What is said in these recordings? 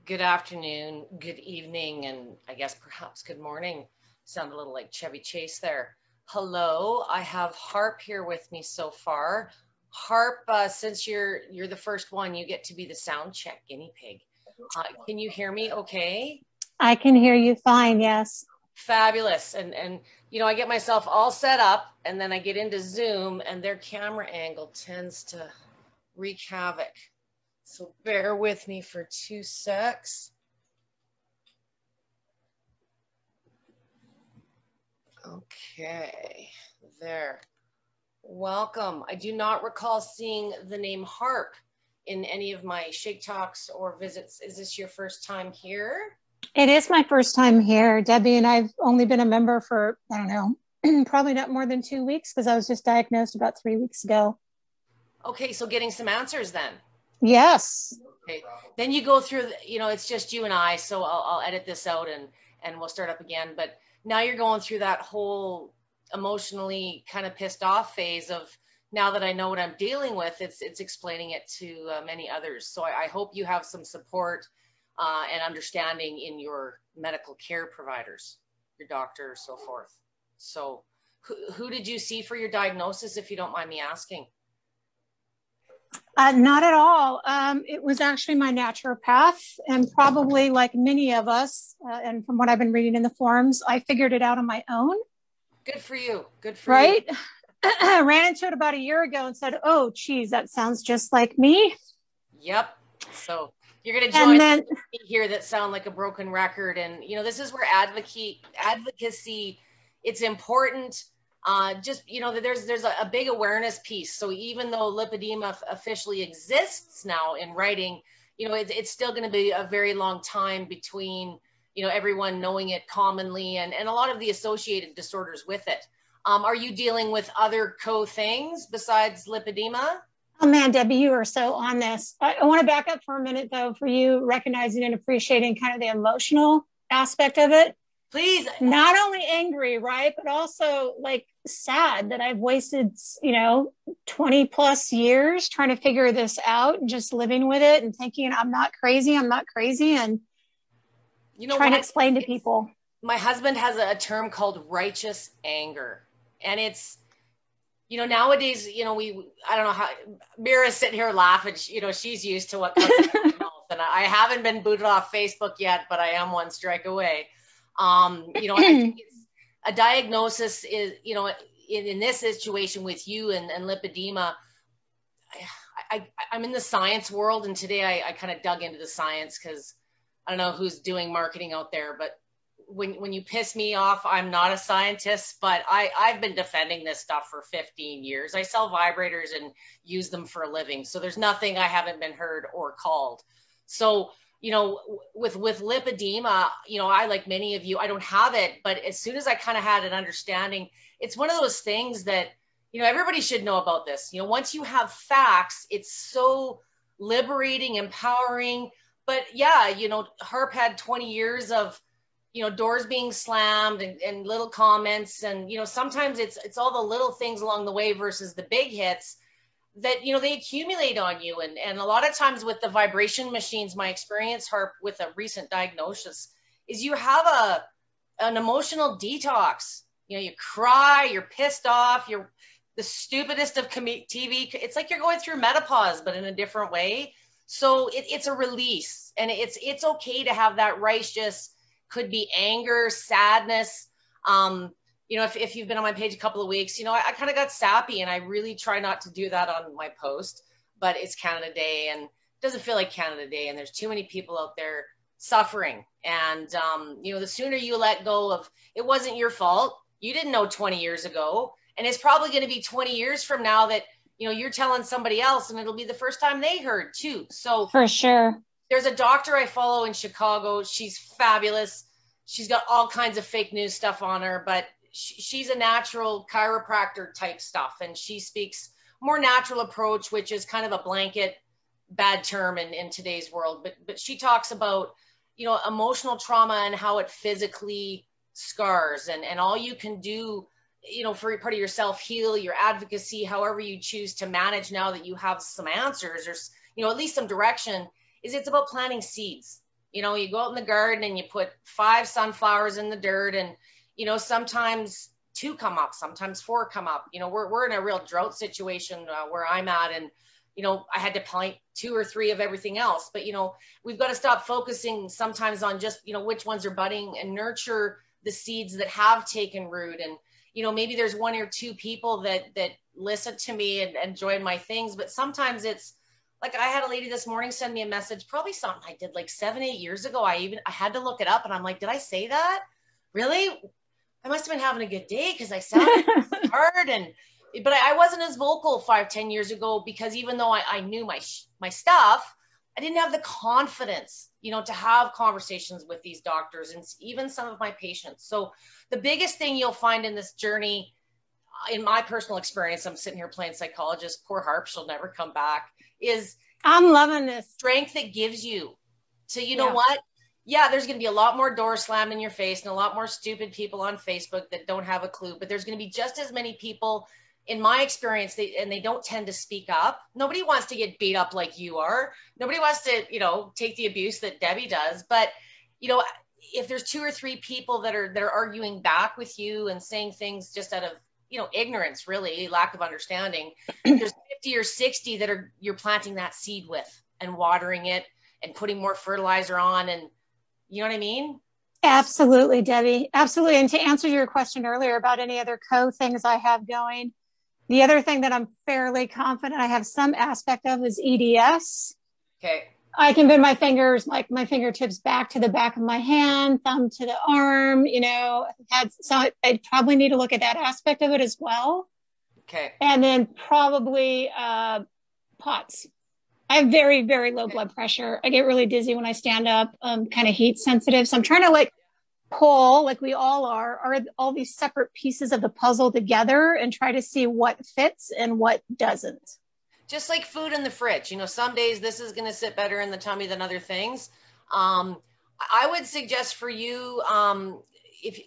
Good afternoon, good evening, and I guess perhaps good morning. Sound a little like Chevy Chase there. Hello, I have Harp here with me so far. Harp, since you're the first one, you get to be the sound check guinea pig. Can you hear me okay? I can hear you fine, yes. Fabulous. And I get myself all set up and then I get into Zoom and their camera angle tends to wreak havoc. So bear with me for 2 secs. Okay, there. Welcome. I do not recall seeing the name Harp in any of my Shake Talks or visits. Is this your first time here? It is my first time here. Debbie and I've only been a member for, I don't know, probably not more than 2 weeks because I was just diagnosed about 3 weeks ago. Okay, so getting some answers then. Yes. Okay, then you go through, it's just you and I, so I'll edit this out and we'll start up again. But now you're going through that whole emotionally kind of pissed off phase of now that I know what I'm dealing with, it's explaining it to many others. So I hope you have some support and understanding in your medical care providers, your doctor, so forth. So who did you see for your diagnosis, if you don't mind me asking? Not at all. It was actually my naturopath, and probably like many of us, and from what I've been reading in the forums, I figured it out on my own. Good for you. Good for you. Right? I ran into it about a year ago and said, "Oh, geez, that sounds just like me." Yep. So you're going to And join then me here that sound like a broken record. And, this is where advocacy, it's important. There's a big awareness piece. So even though lipedema officially exists now in writing, it's still going to be a very long time between, everyone knowing it commonly and a lot of the associated disorders with it. Are you dealing with other things besides lipedema? oh man, Debbie, you are so on this. I want to back up for a minute though, for you recognizing and appreciating kind of the emotional aspect of it. Please. Not only angry, right, but also like sad that I've wasted, 20 plus years trying to figure this out and just living with it and thinking I'm not crazy, and trying to explain to people. My husband has a term called righteous anger. And it's, nowadays, I don't know how, Mira's sitting here laughing, she's used to what comes out of her mouth. And I haven't been booted off Facebook yet, but I am one strike away. I think it's, a diagnosis is, in this situation with you and lipedema, I'm in the science world. And today I kind of dug into the science because I don't know who's doing marketing out there, but when you piss me off, I'm not a scientist, but I've been defending this stuff for 15 years. I sell vibrators and use them for a living. So there's nothing I haven't been heard or called. So, with lipedema, I, like many of you, I don't have it, but as soon as I kind of had an understanding, it's one of those things that, everybody should know about this. Once you have facts, it's so liberating, empowering. But yeah, Harp had 20 years of, doors being slammed and little comments. And, sometimes it's all the little things along the way versus the big hits that, they accumulate on you. And a lot of times with the vibration machines, my experience, Harp, with a recent diagnosis is you have an emotional detox. You cry, you're pissed off, you're the stupidest of TV. It's like you're going through menopause, but in a different way. So it's a release, and it's okay to have that righteous, could be anger, sadness. If you've been on my page a couple of weeks, I kind of got sappy, and I really try not to do that on my post, but it's Canada Day and it doesn't feel like Canada Day. And there's too many people out there suffering. And, the sooner you let go of, it wasn't your fault. You didn't know 20 years ago. And it's probably going to be 20 years from now that, you're telling somebody else, and it'll be the first time they heard too. So for sure. There's a doctor I follow in Chicago. She's fabulous. She's got all kinds of fake news stuff on her, but she's a natural chiropractor type stuff. And she speaks more natural approach, which is kind of a blanket bad term in today's world. But she talks about, emotional trauma and how it physically scars, and all you can do, for part of yourself, heal your advocacy, however you choose to manage now that you have some answers or, at least some direction, is it's about planting seeds. You know, you go out in the garden and you put 5 sunflowers in the dirt, and, you know, sometimes 2 come up, sometimes 4 come up. You know, we're in a real drought situation where I'm at, and, you know, I had to plant 2 or 3 of everything else. But, you know, we've got to stop focusing sometimes on just, you know, which ones are budding, and nurture the seeds that have taken root. And, you know, maybe there's 1 or 2 people that listen to me and join my things, but sometimes it's like, I had a lady this morning send me a message, probably something I did like 7-8 years ago. I had to look it up, and I'm like, did I say that? Really? I must have been having a good day, because I sounded hard. But I wasn't as vocal 5-10 years ago, because even though I knew my stuff, I didn't have the confidence, you know, to have conversations with these doctors and even some of my patients. So the biggest thing you'll find in this journey, in my personal experience, I'm sitting here playing psychologist, poor Harp, she'll never come back, is I'm loving this strength it gives you. So you know what? Yeah, there's going to be a lot more doors slammed in your face and a lot more stupid people on Facebook that don't have a clue, but there's going to be just as many people, in my experience, they don't tend to speak up. Nobody wants to get beat up like you are. Nobody wants to, you know, take the abuse that Debby does. But, you know, if there's 2 or 3 people that are arguing back with you and saying things just out of, you know, ignorance, really, lack of understanding, there's 50 or 60 that you're planting that seed with and watering it and putting more fertilizer on. And you know what I mean? Absolutely, Debby. Absolutely. And to answer your question earlier about any other things I have going, the other thing that I'm fairly confident I have some aspect of is EDS. Okay. I can bend my fingers, like my fingertips back to the back of my hand, thumb to the arm, you know, so I probably need to look at that aspect of it as well. Okay. And then probably POTS. I have very, very low blood pressure. I get really dizzy when I stand up, kind of heat sensitive. So I'm trying to like pull, like we all are all these separate pieces of the puzzle together and try to see what fits and what doesn't. Just like food in the fridge, you know, some days this is going to sit better in the tummy than other things. I would suggest for you, if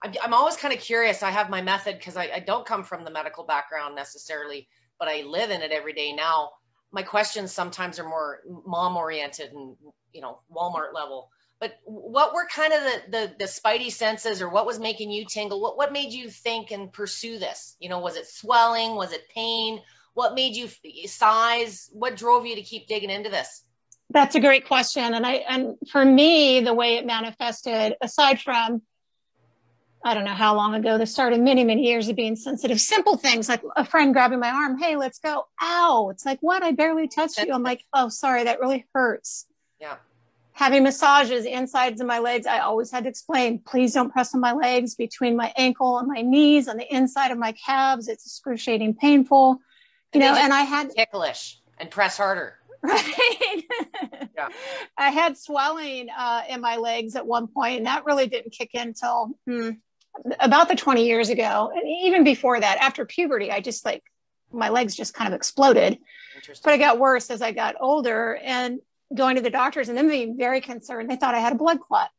I'm always kind of curious, I have my method because I don't come from the medical background necessarily, but I live in it every day now. My questions sometimes are more mom oriented and, you know, Walmart level. But what were kind of the spidey senses, or what was making you tingle? What made you think and pursue this? You know, was it swelling? Was it pain? What made you size? What drove you to keep digging into this? That's a great question. And for me, the way it manifested, aside from, I don't know how long ago, this started many, many years of being sensitive, simple things like a friend grabbing my arm. Hey, let's go. Ow. It's like, what? I barely touched you. I'm like, oh, sorry. That really hurts. Yeah. Having massages, insides of my legs. I always had to explain, please don't press on my legs, between my ankle and my knees, on the inside of my calves. It's excruciating, painful, you know, and I had ticklish and press harder. Right. Yeah. I had swelling in my legs at one point, and that really didn't kick in until about the 20 years ago. And even before that, after puberty, I just like, my legs just kind of exploded. But it got worse as I got older, and going to the doctors and them being very concerned. They thought I had a blood clot.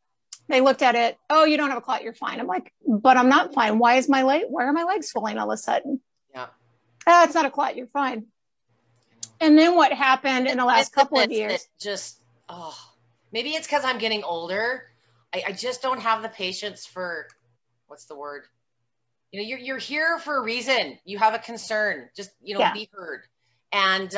They looked at it. Oh, you don't have a clot. You're fine. I'm like, but I'm not fine. Why are my legs swelling all of a sudden? Yeah. It's not a clot. You're fine. And then what happened in the last couple of years? Maybe it's because I'm getting older. I just don't have the patience for, what's the word? You know, you're here for a reason. You have a concern. Just, you know, be heard. And,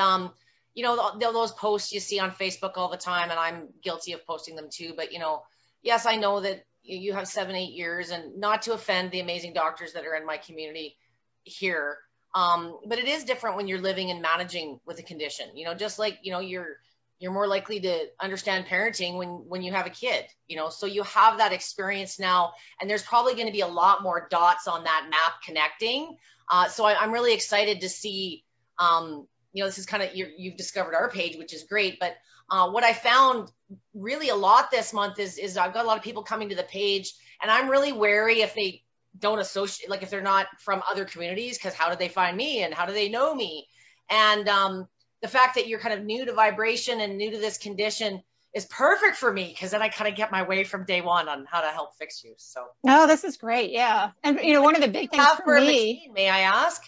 you know, those posts you see on Facebook all the time, and I'm guilty of posting them too. But, you know, yes, I know that you have 7-8 years, and not to offend the amazing doctors that are in my community here. But it is different when you're living and managing with a condition, you know, just like, you know, you're more likely to understand parenting when you have a kid, you know, so you have that experience now, and there's probably going to be a lot more dots on that map connecting. So I'm really excited to see, you know, this is kind of, you've discovered our page, which is great. But what I found really a lot this month is I've got a lot of people coming to the page, and I'm really wary if they don't associate, like if they're not from other communities, because how did they find me and how do they know me? And the fact that you're kind of new to vibration and new to this condition is perfect for me, because then I kind of get my way from day one on how to help fix you. So no, this is great. Yeah. And you know, one of the big things for me, may I ask?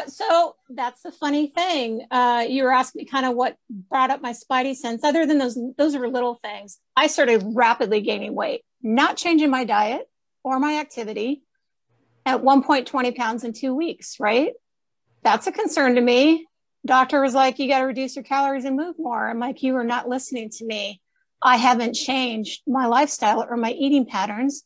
So that's the funny thing. You were asking me kind of what brought up my spidey sense. Other than those are little things. I started rapidly gaining weight, not changing my diet or my activity. At one point, 20 pounds in 2 weeks, right? That's a concern to me. Doctor was like, you got to reduce your calories and move more. I'm like, you are not listening to me. I haven't changed my lifestyle or my eating patterns.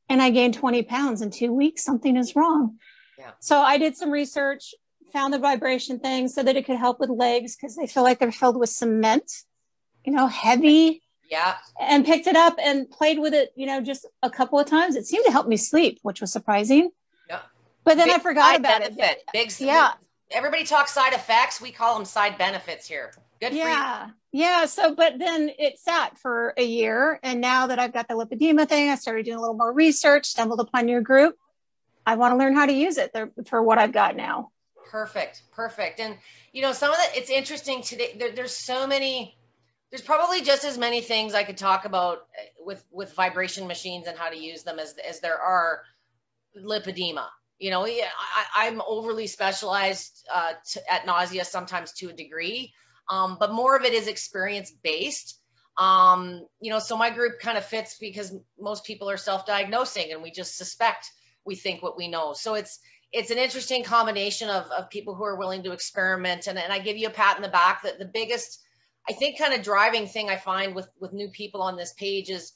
And I gained 20 pounds in 2 weeks. Something is wrong. Yeah. So I did some research, found the vibration thing so that it could help with legs because they feel like they're filled with cement, heavy. Yeah. And picked it up and played with it, just a couple of times. It seemed to help me sleep, which was surprising. Yeah. But then I forgot about benefit. it. Yeah. Everybody talks side effects. We call them side benefits here. Good for you. Yeah. So, but then it sat for a year. And now that I've got the lipedema thing, I started doing a little more research, stumbled upon your group. I want to learn how to use it for what I've got now. Perfect. And, some of it's interesting today. There's probably just as many things I could talk about with vibration machines and how to use them as there are lipedema. I'm overly specialized at nausea, sometimes to a degree, but more of it is experience based. So my group kind of fits because most people are self-diagnosing and we just suspect we think what we know. So it's an interesting combination of people who are willing to experiment. And I give you a pat in the back that the biggest, I think, kind of driving thing I find with new people on this page is,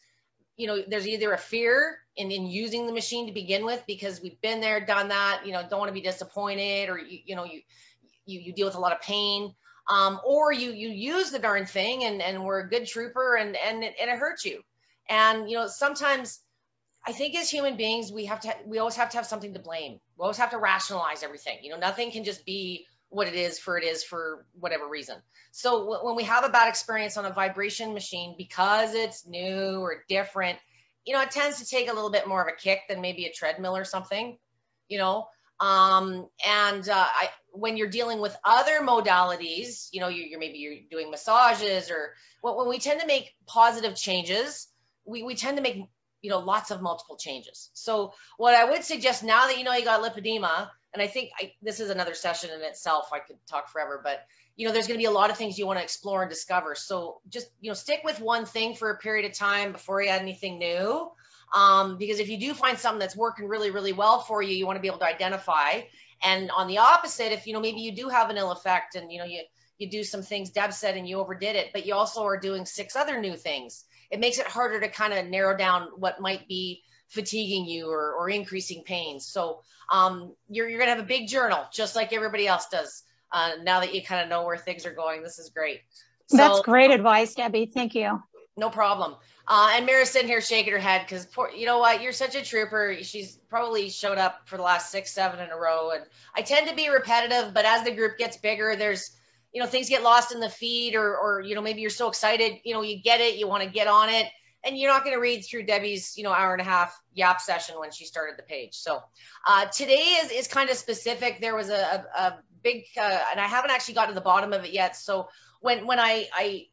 there's either a fear in using the machine to begin with, because we've been there, done that, don't want to be disappointed, or, you deal with a lot of pain, or you use the darn thing and we're a good trooper and it hurts you. And, sometimes I think as human beings, we always have to have something to blame. We always have to rationalize everything. Nothing can just be what it is for whatever reason. So when we have a bad experience on a vibration machine, because it's new or different, it tends to take a little bit more of a kick than maybe a treadmill or something, when you're dealing with other modalities, you're doing massages, or when we tend to make positive changes, we tend to make, lots of multiple changes. So what I would suggest, now that you got lipedema, and I think this is another session in itself, I could talk forever, but there's going to be a lot of things you want to explore and discover. So just, stick with one thing for a period of time before you add anything new. Because if you do find something that's working really, really well for you, you want to be able to identify. And on the opposite, if, maybe you do have an ill effect and, you do some things Deb said and you overdid it, but you also are doing 6 other new things, it makes it harder to kind of narrow down what might be fatiguing you or increasing pain. So you're going to have a big journal, just like everybody else does. Now that you kind of know where things are going, this is great. So, that's great advice, Debbie. Thank you. No problem. And Mira's sitting here shaking her head because, you know what, you're such a trooper. She's probably showed up for the last 6, 7 in a row. And I tend to be repetitive, but as the group gets bigger, there's, things get lost in the feed, or maybe you're so excited, you get it, you want to get on it. And you're not going to read through Debbie's, hour and a half yap session when she started the page. So today is kind of specific. There was a big, and I haven't actually got to the bottom of it yet. So when I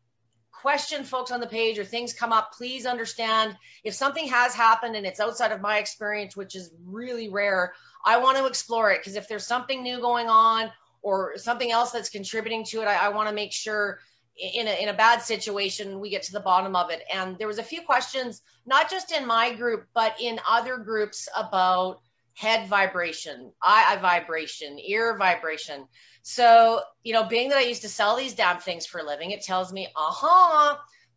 question folks on the page or things come up, please understand if something has happened and it's outside of my experience, which is really rare, I want to explore it. Because if there's something new going on or something else that's contributing to it, I want to make sure in a bad situation, we get to the bottom of it. And there was a few questions, not just in my group, but in other groups about head vibration, eye vibration, ear vibration. So, being that I used to sell these damn things for a living, it tells me,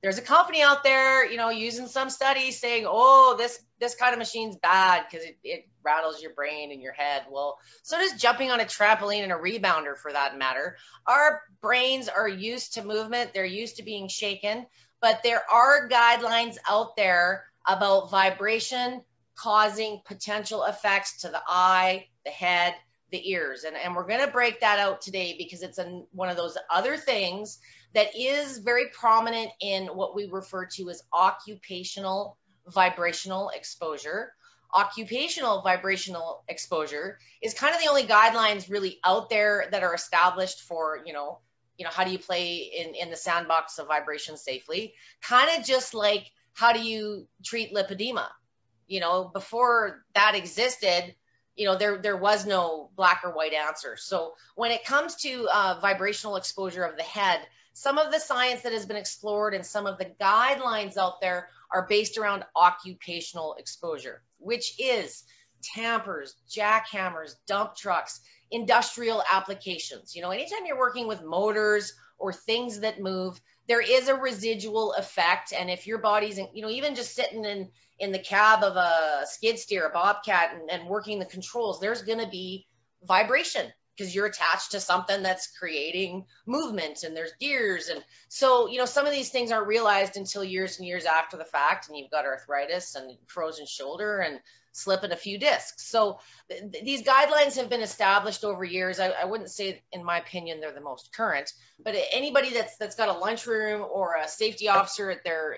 there's a company out there, using some studies saying, oh, this kind of machine's bad because it rattles your brain and your head. Well, so does jumping on a trampoline and a rebounder, for that matter. Our brains are used to movement. They're used to being shaken, but there are guidelines out there about vibration causing potential effects to the eye, the head, the ears. And we're going to break that out today because it's one of those other things that is very prominent in what we refer to as occupational vibrational exposure. Occupational vibrational exposure is kind of the only guidelines really out there that are established for, how do you play in the sandbox of vibration safely? Kind of just like, how do you treat lipedema? Before that existed, there was no black or white answer. So when it comes to vibrational exposure of the head, some of the science that has been explored and some of the guidelines out there are based around occupational exposure, which is tampers, jackhammers, dump trucks, industrial applications. Anytime you're working with motors or things that move, there is a residual effect. And if your body's, even just sitting in the cab of a skid steer, a bobcat, and working the controls, there's going to be vibration because you're attached to something that's creating movement, and there's gears. And so, some of these things aren't realized until years and years after the fact, and you've got arthritis and frozen shoulder and slipping a few discs. So these guidelines have been established over years. I wouldn't say, in my opinion, they're the most current, but anybody that's got a lunchroom or a safety officer at their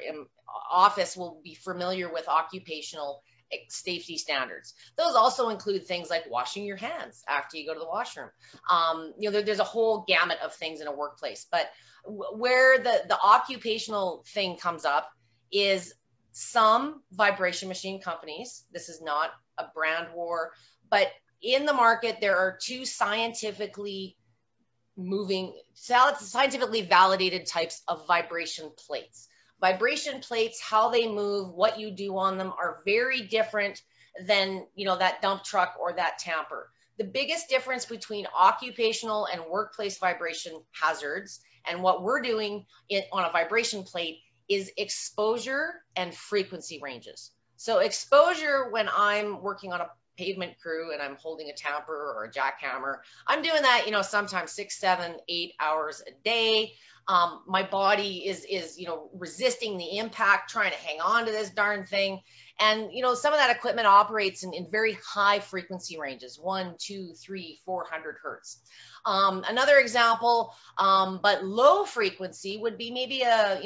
office will be familiar with occupational safety standards. Those also include things like washing your hands after you go to the washroom. There's a whole gamut of things in a workplace, but where the occupational thing comes up is some vibration machine companies. This is not a brand war, but in the market, there are two scientifically validated types of vibration plates. Vibration plates, how they move, what you do on them are very different than, that dump truck or that tamper. The biggest difference between occupational and workplace vibration hazards and what we're doing on a vibration plate is exposure and frequency ranges. So exposure, when I'm working on a pavement crew and I'm holding a tamper or a jackhammer, I'm doing that, sometimes 6, 7, 8 hours a day. My body is resisting the impact, trying to hang on to this darn thing. And, some of that equipment operates in very high frequency ranges, 1, 2, 3, 400 hertz. Another example, but low frequency, would be maybe a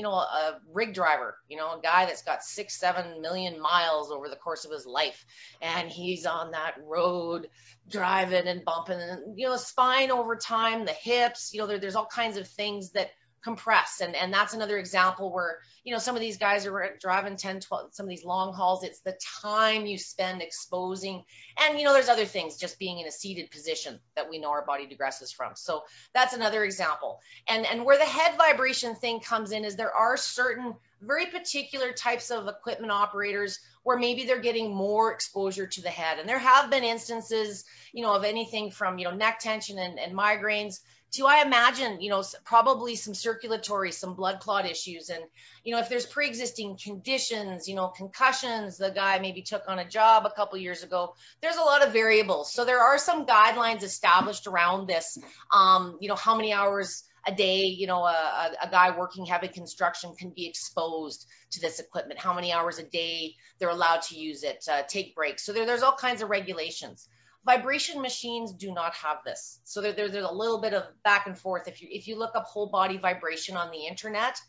rig driver, a guy that's got 6, 7 million miles over the course of his life. And he's on that road driving and bumping, and, spine over time, the hips, there's all kinds of things that compress. And that's another example where, some of these guys are driving 10, 12, some of these long hauls. It's the time you spend exposing. And, there's other things, just being in a seated position that we know our body digresses from. So that's another example. And where the head vibration thing comes in is there are certain very particular types of equipment operators where maybe they're getting more exposure to the head. And there have been instances, of anything from, neck tension and migraines to, I imagine, probably some circulatory, some blood clot issues. And, if there's pre-existing conditions, concussions, the guy maybe took on a job a couple years ago, there's a lot of variables. So there are some guidelines established around this, how many hours a day, a guy working heavy construction can be exposed to this equipment, how many hours a day they're allowed to use it, take breaks. So there's all kinds of regulations. Vibration machines do not have this. So there's a little bit of back and forth. If you look up whole body vibration on the internet,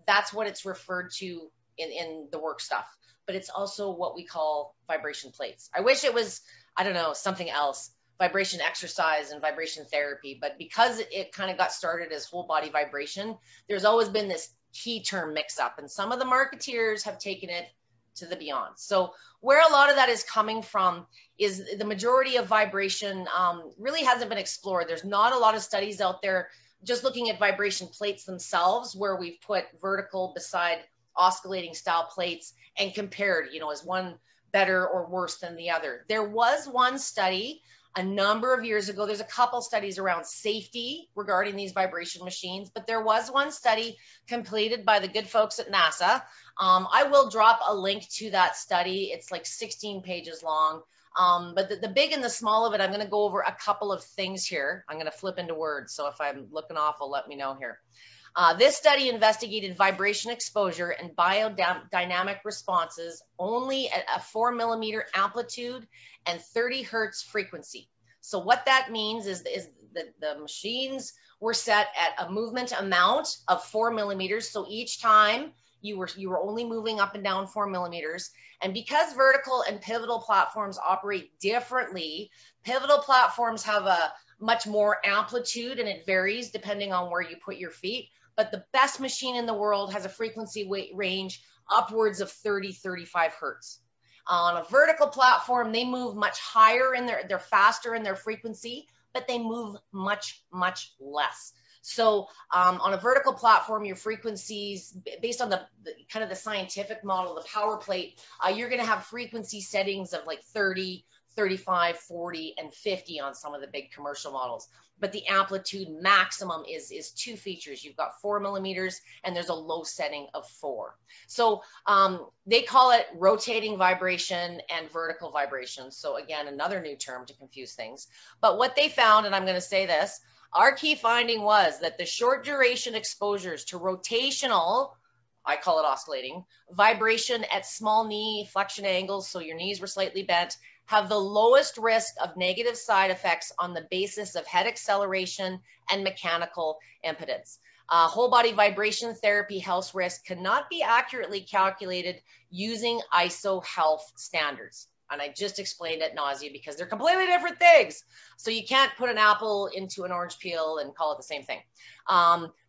that's what it's referred to in the work stuff. But it's also what we call vibration plates. I wish it was, I don't know, something else, vibration exercise and vibration therapy. But because it kind of got started as whole body vibration, there's always been this key term mix up. And some of the marketeers have taken it to the beyond. So where a lot of that is coming from is the majority of vibration really hasn't been explored. There's not a lot of studies out there just looking at vibration plates themselves where we've put vertical beside oscillating style plates and compared, is one better or worse than the other. There was one study a number of years ago. There's a couple studies around safety regarding these vibration machines, but there was one study completed by the good folks at NASA. I will drop a link to that study. It's like 16 pages long. But the big and the small of it, I'm going to go over a couple of things here. I'm going to flip into words. So if I'm looking awful, let me know here. This study investigated vibration exposure and biodynamic responses only at a 4 millimeter amplitude and 30 hertz frequency. So what that means is the machines were set at a movement amount of 4 millimeters. So each time you were only moving up and down 4 millimeters. And because vertical and pivotal platforms operate differently, pivotal platforms have a much more amplitude, and it varies depending on where you put your feet. But the best machine in the world has a frequency range upwards of 30, 35 hertz. On a vertical platform, they move much higher in they're faster in their frequency, but they move much, much less. So on a vertical platform, your frequencies, based on the kind of the scientific model, the power plate, you're going to have frequency settings of like 30, 35, 40, and 50 on some of the big commercial models. But the amplitude maximum is two features. You've got 4 millimeters, and there's a low setting of 4. So they call it rotating vibration and vertical vibration. So again, another new term to confuse things. But what they found, and I'm going to say this, our key finding was that the short duration exposures to rotational, I call it oscillating, vibration at small knee flexion angles, so your knees were slightly bent, have the lowest risk of negative side effects on the basis of head acceleration and mechanical impedance. Whole body vibration therapy health risk cannot be accurately calculated using ISO health standards. And I just explained ad nauseam because they're completely different things. So you can't put an apple into an orange peel and call it the same thing.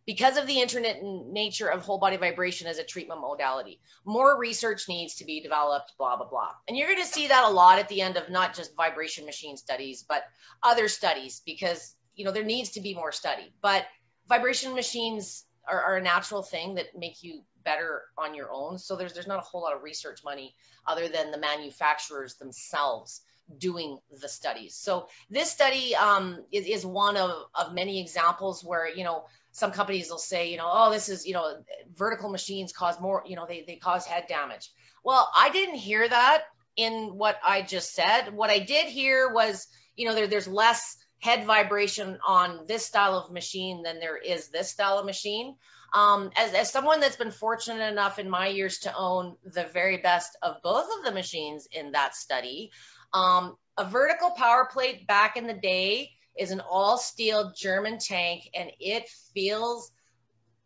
Because of the intermittent nature of whole body vibration as a treatment modality, more research needs to be developed, blah, blah, blah. And you're going to see that a lot at the end of not just vibration machine studies, but other studies, because, you know, there needs to be more study. But vibration machines are a natural thing that make you better on your own. So there's not a whole lot of research money other than the manufacturers themselves doing the studies. So this study is one of many examples where, you know, some companies will say, you know, oh, this is, you know, vertical machines cause more, you know, they cause head damage. Well, I didn't hear that in what I just said. What I did hear was, you know, there's less head vibration on this style of machine than there is this style of machine. As someone that's been fortunate enough in my years to own the very best of both of the machines in that study, a vertical power plate back in the day is an all steel German tank, and it feels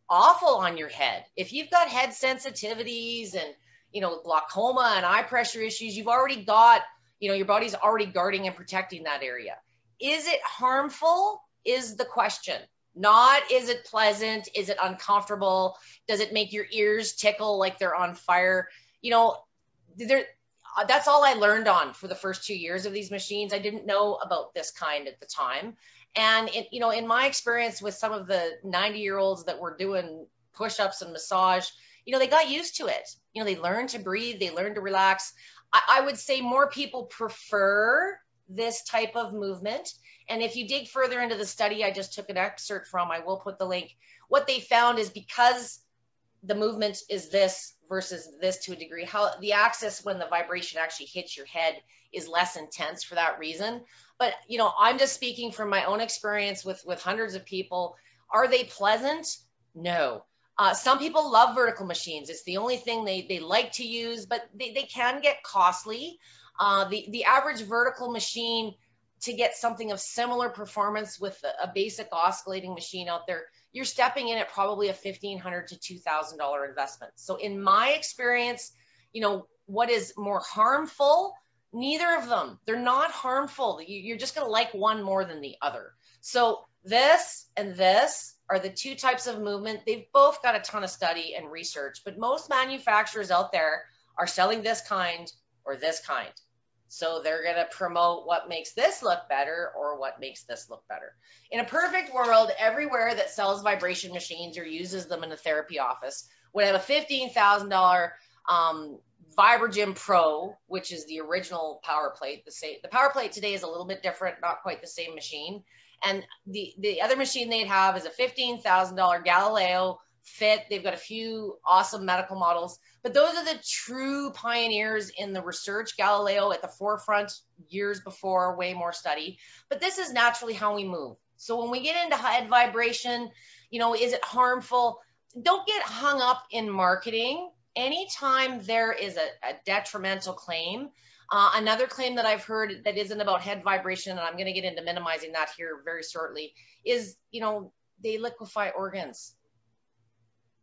awful on your head. If you've got head sensitivities and, you know, glaucoma and eye pressure issues, you've already got, you know, your body's already guarding and protecting that area. Is it harmful is the question. Not, is it pleasant? Is it uncomfortable? Does it make your ears tickle like they're on fire? You know, that's all I learned on for the first 2 years of these machines. I didn't know about this kind at the time. And, you know, in my experience with some of the 90-year-olds that were doing push-ups and massage, you know, they got used to it. You know, they learned to breathe. They learned to relax. I would say more people prefer this type of movement. And if you dig further into the study I just took an excerpt from, I will put the link. What they found is because the movement is this versus this to a degree, how the axis when the vibration actually hits your head is less intense for that reason. But, you know, I'm just speaking from my own experience with hundreds of people. Are they pleasant? No. Some people love vertical machines. It's the only thing they like to use, but they can get costly. The average vertical machine, to get something of similar performance with a basic oscillating machine out there, you're stepping in at probably a $1,500 to $2,000 investment. So in my experience, you know, what is more harmful? Neither of them. They're not harmful. You're just going to like one more than the other. So this and this are the two types of movement. They've both got a ton of study and research, but most manufacturers out there are selling this kind or this kind. So they're going to promote what makes this look better or what makes this look better. In a perfect world, everywhere that sells vibration machines or uses them in a therapy office would have a $15,000 Vibrogym Pro, which is the original power plate. The power plate today is a little bit different, not quite the same machine. And the other machine they'd have is a $15,000 Galileo Fit. They've got a few awesome medical models, but those are the true pioneers in the research. Galileo at the forefront years before, way more study. But this is naturally how we move. So when we get into head vibration, you know, is it harmful? Don't get hung up in marketing. Anytime there is a detrimental claim, another claim that I've heard that isn't about head vibration, and I'm going to get into minimizing that here very shortly, is, you know, they liquefy organs.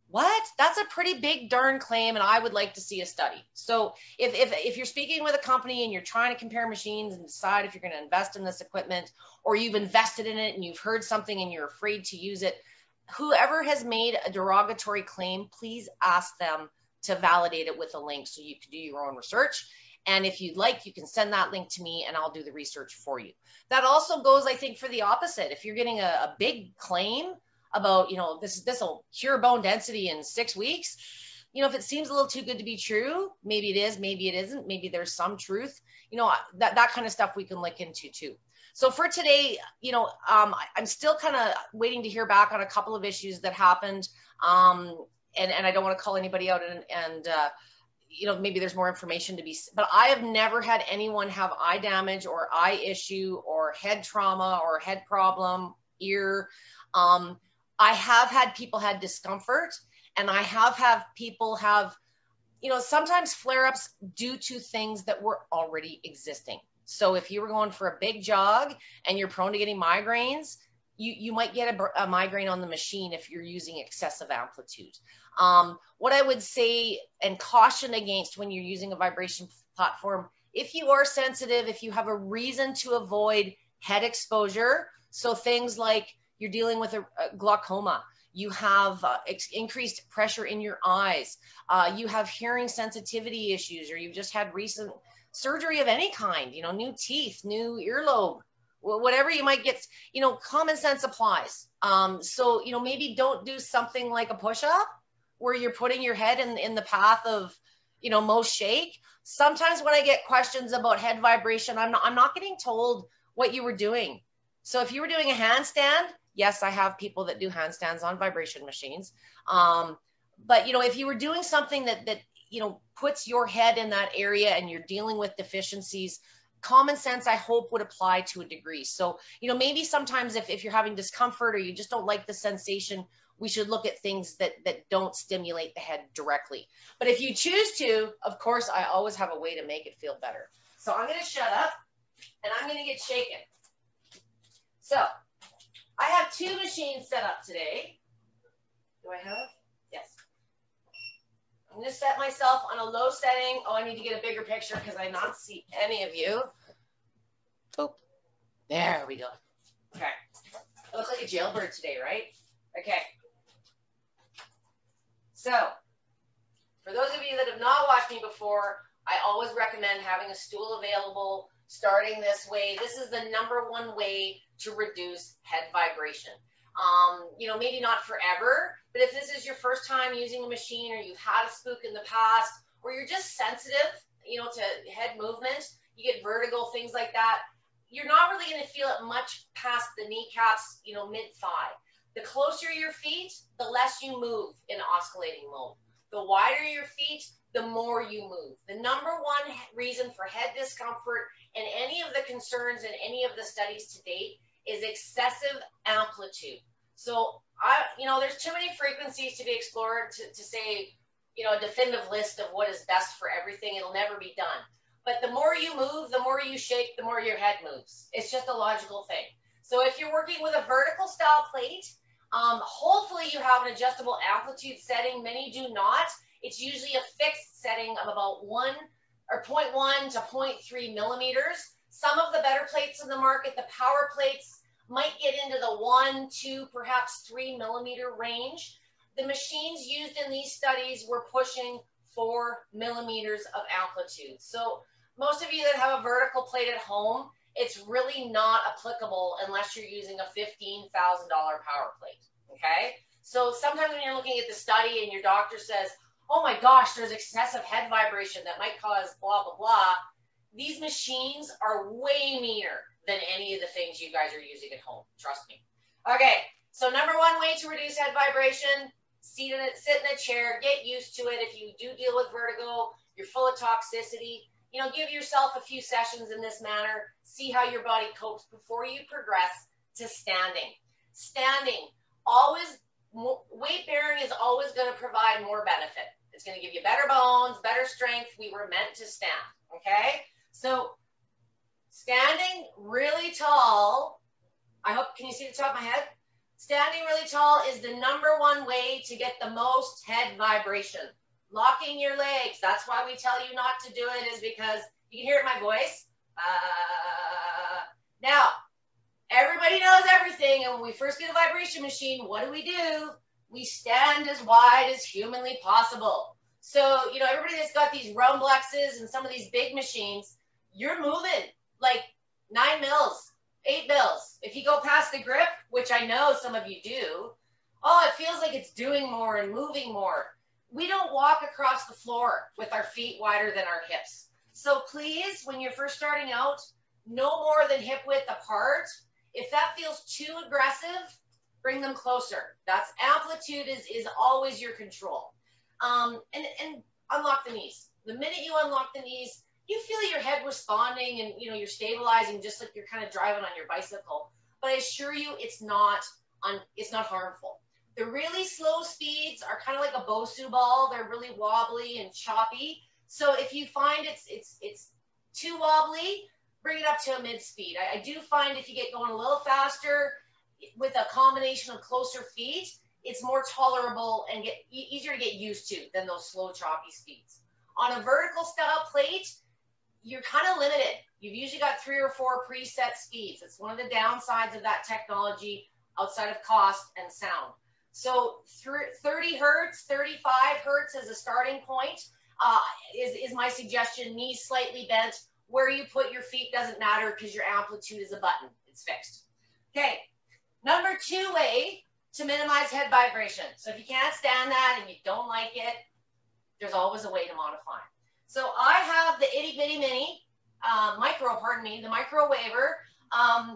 What? That's a pretty big darn claim, and I would like to see a study. So if you're speaking with a company and you're trying to compare machines and decide if you're going to invest in this equipment, or you've invested in it and you've heard something and you're afraid to use it, whoever has made a derogatory claim, please ask them to validate it with a link so you can do your own research. And if you'd like, you can send that link to me and I'll do the research for you. That also goes, I think, for the opposite. If you're getting a big claim about, this will cure bone density in 6 weeks, if it seems a little too good to be true, maybe it is, maybe it isn't, maybe there's some truth, that kind of stuff we can look into too. So for today, I'm still kind of waiting to hear back on a couple of issues that happened. And I don't want to call anybody out and maybe there's more information to be, but I have never had anyone have eye damage or eye issue or head trauma or head problem, ear. I have had people had discomfort, and I have had people have, sometimes flare-ups due to things that were already existing. So if you were going for a big jog and you're prone to getting migraines, you might get a migraine on the machine if you're using excessive amplitude. What I would say and caution against when you're using a vibration platform, if you are sensitive, if you have a reason to avoid head exposure, so things like you're dealing with a glaucoma, you have increased pressure in your eyes, you have hearing sensitivity issues, or you've just had recent surgery of any kind, new teeth, new earlobe, whatever you might get, common sense applies. So, maybe don't do something like a push-up where you're putting your head in the path of, most shake. Sometimes when I get questions about head vibration, I'm not getting told what you were doing. So if you were doing a handstand, yes, I have people that do handstands on vibration machines. But, if you were doing something that puts your head in that area and you're dealing with deficiencies, common sense, I hope, would apply to a degree. So, maybe sometimes if you're having discomfort or you just don't like the sensation, we should look at things that don't stimulate the head directly. But if you choose to, of course, I always have a way to make it feel better. So I'm going to shut up and I'm going to get shaken. So I have 2 machines set up today. Do I have? Yes. I'm going to set myself on a low setting. Oh, I need to get a bigger picture because I not see any of you. Boop. There we go. Okay. I look like a jailbird today, right? Okay. So, for those of you that have not watched me before, I always recommend having a stool available, starting this way. This is the #1 way to reduce head vibration. Maybe not forever, but if this is your first time using a machine, or you've had a spook in the past, or you're just sensitive, to head movement, you get vertigo, things like that, you're not really going to feel it much past the kneecaps, mid-thigh. The closer your feet, the less you move in oscillating mode. The wider your feet, the more you move. The #1 reason for head discomfort and any of the concerns in any of the studies to date is excessive amplitude. So there's too many frequencies to be explored to say, a definitive list of what is best for everything. It'll never be done. But the more you move, the more you shake, the more your head moves. It's just a logical thing. So if you're working with a vertical style plate, hopefully you have an adjustable amplitude setting. Many do not. It's usually a fixed setting of about 0.1 to 0.3 millimeters. Some of the better plates in the market, the power plates, might get into the 1, 2, perhaps 3 millimeter range. The machines used in these studies were pushing 4 millimeters of amplitude. So most of you that have a vertical plate at home, it's really not applicable unless you're using a $15,000 power plate, okay? So sometimes when you're looking at the study and your doctor says, oh my gosh, there's excessive head vibration that might cause blah, blah, blah, these machines are way meaner than any of the things you guys are using at home, trust me. Okay, so #1 way to reduce head vibration, sit in a chair, get used to it. If you do deal with vertigo, you're full of toxicity, give yourself a few sessions in this manner, see how your body copes before you progress to standing. Standing, weight bearing is always going to provide more benefit. It's going to give you better bones, better strength. We were meant to stand, okay? So standing really tall, can you see the top of my head? Standing really tall is the #1 way to get the most head vibration. Locking your legs, that's why we tell you not to do it, is because you can hear it in my voice. Now, everybody knows everything, and when we first get a vibration machine, what do? We stand as wide as humanly possible. So, you know, everybody that's got these rumblexes and some of these big machines, you're moving like 9 mils, 8 mils. If you go past the grip, which I know some of you do, oh, it feels like it's doing more and moving more. We don't walk across the floor with our feet wider than our hips. So please, when you're first starting out, no more than hip width apart. If that feels too aggressive, bring them closer. That's amplitude is always your control. And unlock the knees. The minute you unlock the knees, you feel your head responding and, you know, you're stabilizing just like you're kind of driving on your bicycle. But I assure you, it's not harmful. The really slow speeds are kind of like a Bosu ball. They're really wobbly and choppy. So if you find it's too wobbly, bring it up to a mid speed. I do find if you get going a little faster with a combination of closer feet, it's more tolerable and easier to get used to than those slow, choppy speeds. On a vertical style plate, you're kind of limited. You've usually got 3 or 4 preset speeds. It's one of the downsides of that technology outside of cost and sound. So 30 hertz, 35 hertz as a starting point is my suggestion. Knees slightly bent. Where you put your feet doesn't matter because your amplitude is a button. It's fixed. Okay, number 2 way to minimize head vibration. So if you can't stand that and you don't like it, there's always a way to modify. So I have the itty bitty mini, the microwaver.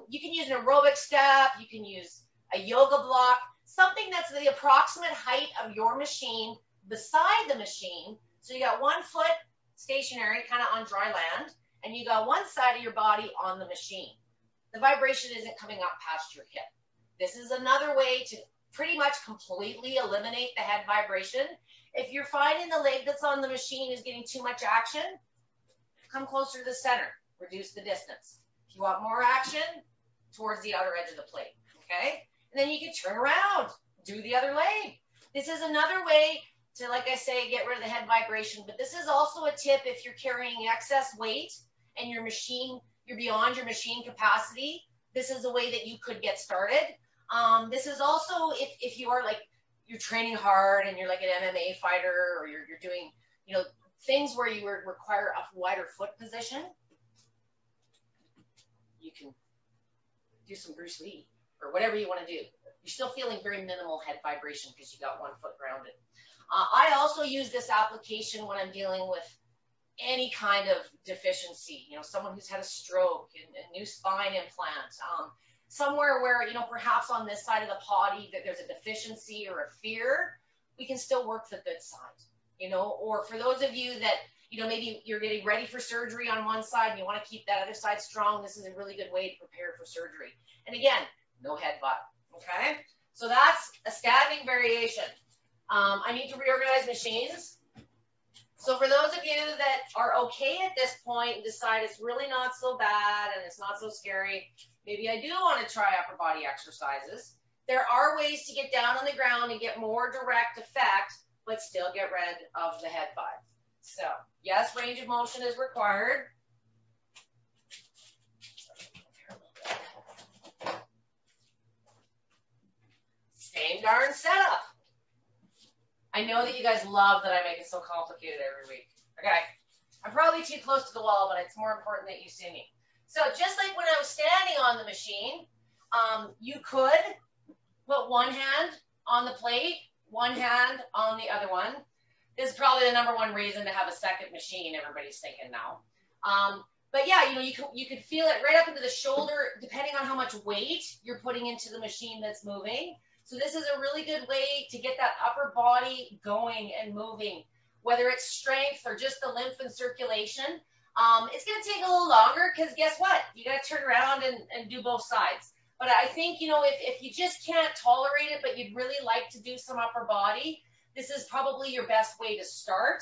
You can use an aerobic step. You can use a yoga block, something that's the approximate height of your machine beside the machine. So you got one foot stationary, kind of on dry land, and you got one side of your body on the machine. The vibration isn't coming up past your hip. This is another way to pretty much completely eliminate the head vibration. If you're finding the leg that's on the machine is getting too much action, come closer to the center, reduce the distance. If you want more action, towards the outer edge of the plate, okay? And then you can turn around, do the other leg. This is another way to, like I say, get rid of the head vibration, but this is also a tip if you're carrying excess weight and your machine, you're beyond your machine capacity. This is a way that you could get started. This is also if you are like, you're training hard and you're like an MMA fighter, or you're doing, you know, things where you require a wider foot position. You can do some Bruce Lee or whatever you want to do. You're still feeling very minimal head vibration because you got one foot grounded. I also use this application when I'm dealing with any kind of deficiency, you know, someone who's had a stroke and a new spine implant, somewhere where, you know, perhaps on this side of the body that there's a deficiency or a fear, we can still work the good side, you know, or for those of you that, you know, maybe you're getting ready for surgery on one side and you want to keep that other side strong, this is a really good way to prepare for surgery. And again, no head vibe, okay? So that's a standing variation. I need to reorganize machines. So for those of you that are okay at this point and decide it's really not so bad and it's not so scary, maybe I do want to try upper body exercises. There are ways to get down on the ground and get more direct effect, but still get rid of the head vibe. So yes, range of motion is required. Same darn setup. I know that you guys love that I make it so complicated every week. Okay, I'm probably too close to the wall, but it's more important that you see me. So just like when I was standing on the machine, you could put one hand on the plate, one hand on the other one. This is probably the number one reason to have a second machine, everybody's thinking now. But yeah, you know, you could feel it right up into the shoulder, depending on how much weight you're putting into the machine that's moving. So this is a really good way to get that upper body going and moving, whether it's strength or just the lymph and circulation. It's going to take a little longer because guess what? You got to turn around and do both sides. But I think, you know, if you just can't tolerate it, but you'd really like to do some upper body, this is probably your best way to start.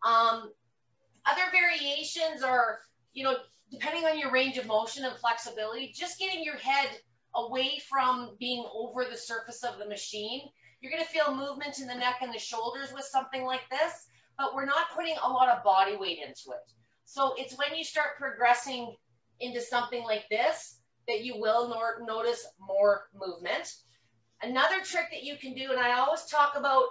Other variations are, you know, depending on your range of motion and flexibility, just getting your head away from being over the surface of the machine. You're going to feel movement in the neck and the shoulders with something like this, but we're not putting a lot of body weight into it. So it's when you start progressing into something like this that you will notice more movement. Another trick that you can do, and I always talk about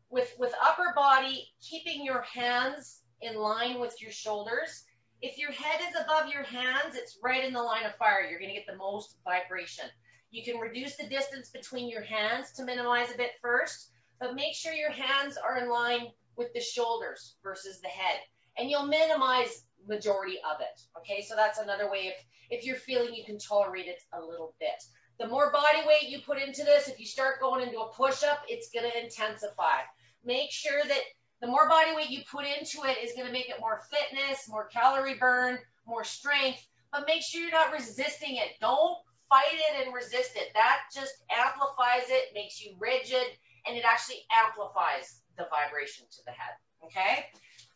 with upper body, keeping your hands in line with your shoulders. If your head is above your hands, it's right in the line of fire. You're going to get the most vibration. You can reduce the distance between your hands to minimize a bit first, but make sure your hands are in line with the shoulders versus the head, and you'll minimize majority of it. Okay, so that's another way if you're feeling you can tolerate it a little bit. The more body weight you put into this, if you start going into a push-up, it's going to intensify. Make sure that the more body weight you put into it is going to make it more fitness, more calorie burn, more strength, but make sure you're not resisting it. Don't fight it and resist it. That just amplifies it, makes you rigid, and it actually amplifies the vibration to the head. Okay?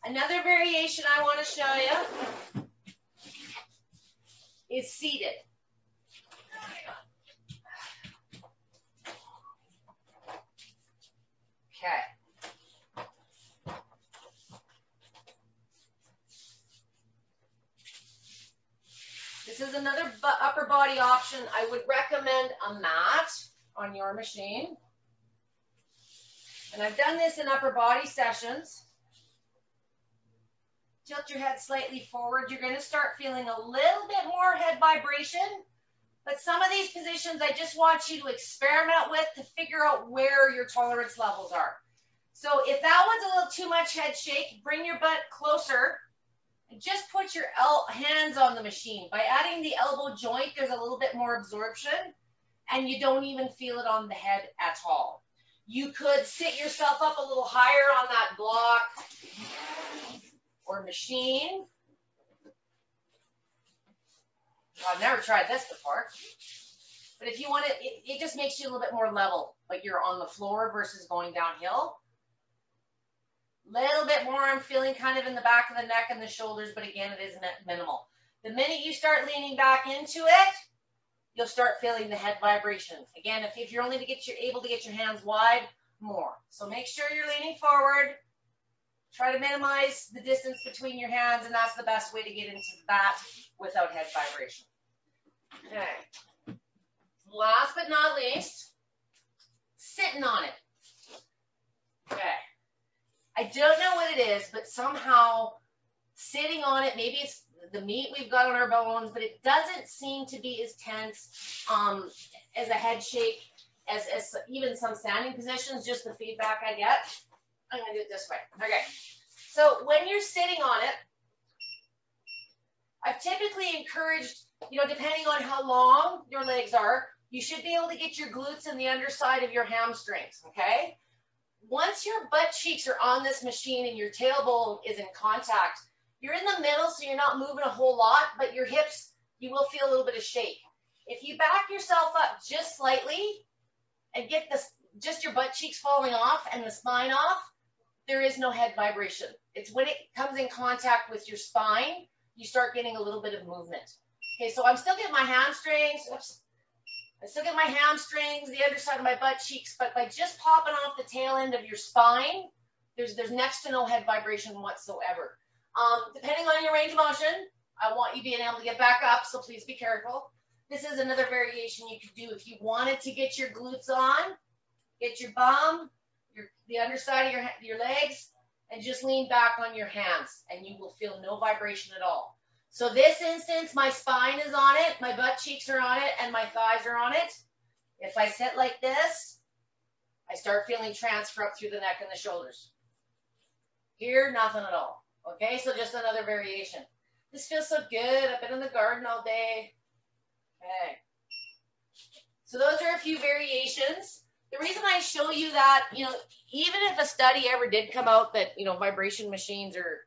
Another variation I want to show you is seated. Okay. This is another upper body option. I would recommend a mat on your machine. And I've done this in upper body sessions. Tilt your head slightly forward. You're going to start feeling a little bit more head vibration. But some of these positions I just want you to experiment with to figure out where your tolerance levels are. So if that one's a little too much head shake, bring your butt closer and just put your hands on the machine. By adding the elbow joint, there's a little bit more absorption, and you don't even feel it on the head at all. You could sit yourself up a little higher on that block or machine. I've never tried this before. But if you want it, it just makes you a little bit more level, like you're on the floor versus going downhill. Little bit more, I'm feeling kind of in the back of the neck and the shoulders, but again, it is minimal. The minute you start leaning back into it, you'll start feeling the head vibration. Again, if you're only able to get your hands wide, more. So make sure you're leaning forward. Try to minimize the distance between your hands, and that's the best way to get into that without head vibration. Okay. Last but not least, sitting on it. Okay. I don't know what it is, but somehow sitting on it, maybe it's the meat we've got on our bones, but it doesn't seem to be as tense as a head shake, as even some standing positions, just the feedback I get. I'm going to do it this way. Okay. So when you're sitting on it, I've typically encouraged, depending on how long your legs are, you should be able to get your glutes and the underside of your hamstrings, okay? Once your butt cheeks are on this machine and your tailbone is in contact, you're in the middle, so you're not moving a whole lot, but your hips, you will feel a little bit of shake. If you back yourself up just slightly and get just your butt cheeks falling off and the spine off, there is no head vibration. It's when it comes in contact with your spine, you start getting a little bit of movement. Okay, so I'm still getting my hamstrings. Oops. I still get my hamstrings, the underside of my butt cheeks, but by just popping off the tail end of your spine, there's next to no head vibration whatsoever. Depending on your range of motion, I want you being able to get back up, so please be careful. This is another variation you could do if you wanted to get your glutes on, get your bum, the underside of your legs, and just lean back on your hands, and you will feel no vibration at all. So this instance, my spine is on it, my butt cheeks are on it, and my thighs are on it. If I sit like this, I start feeling transfer up through the neck and the shoulders. Here, nothing at all. Okay, so just another variation. This feels so good. I've been in the garden all day. Okay. So those are a few variations. The reason I show you that, even if a study ever did come out that, vibration machines are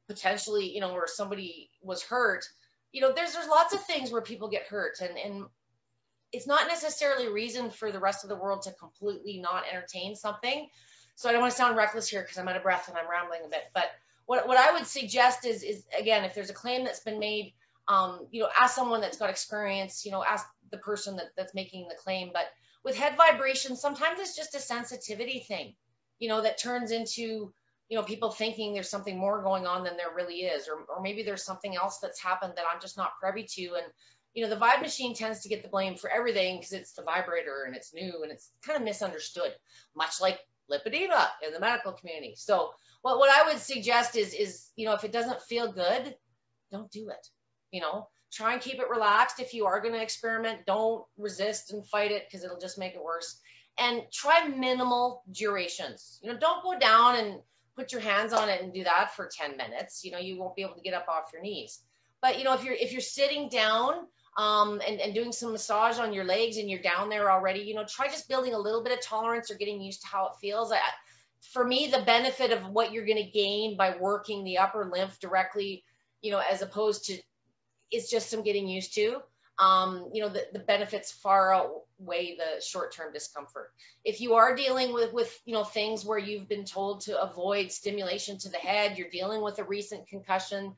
potentially, where somebody was hurt, there's lots of things where people get hurt, and it's not necessarily a reason for the rest of the world to completely not entertain something. So I don't want to sound reckless here because I'm out of breath and I'm rambling a bit, but what I would suggest is again, if there's a claim that's been made, ask someone that's got experience, ask the person that's making the claim. But with head vibration, sometimes it's just a sensitivity thing, that turns into, people thinking there's something more going on than there really is, or maybe there's something else that's happened that I'm just not privy to. And, the vibe machine tends to get the blame for everything because it's the vibrator and it's new and it's kind of misunderstood, much like lipedema in the medical community. So what I would suggest is, you know, if it doesn't feel good, don't do it. You know, try and keep it relaxed. If you are going to experiment, don't resist and fight it, because it'll just make it worse. And try minimal durations. You know, don't go down and put your hands on it and do that for 10 minutes. You know, you won't be able to get up off your knees. But, you know, if you're sitting down and doing some massage on your legs and you're down there already, you know, try just building a little bit of tolerance or getting used to how it feels. For me, the benefit of what you're going to gain by working the upper lymph directly, you know, as opposed to, it's just some getting used to, you know, the benefits far outweigh the short-term discomfort. If you are dealing with, you know, things where you've been told to avoid stimulation to the head, you're dealing with a recent concussion,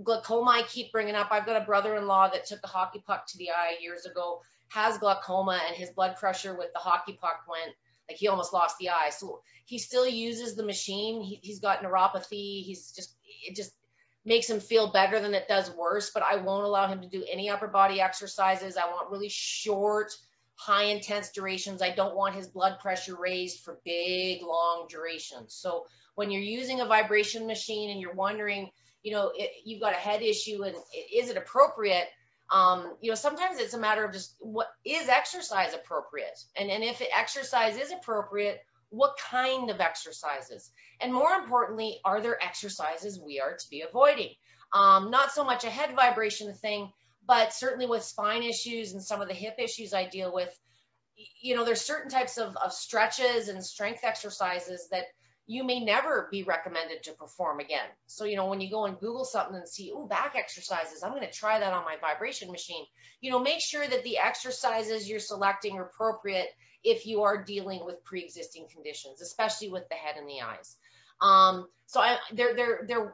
glaucoma, I keep bringing up. I've got a brother-in-law that took a hockey puck to the eye years ago, has glaucoma, and his blood pressure with the hockey puck went, like, he almost lost the eye. So he still uses the machine. He's got neuropathy. It just makes him feel better than it does worse, but I won't allow him to do any upper body exercises. I want really short, high intense durations. I don't want his blood pressure raised for big, long durations. So when you're using a vibration machine and you're wondering, you know, you've got a head issue and is it appropriate? You know, sometimes it's a matter of just, what is exercise appropriate? And if exercise is appropriate, what kind of exercises? And more importantly, are there exercises we are to be avoiding? Not so much a head vibration thing, but certainly with spine issues and some of the hip issues I deal with, you know, there's certain types of stretches and strength exercises that you may never be recommended to perform again. So, you know, when you go and Google something and see, oh, back exercises, I'm going to try that on my vibration machine. You know, make sure that the exercises you're selecting are appropriate if you are dealing with pre-existing conditions, especially with the head and the eyes. So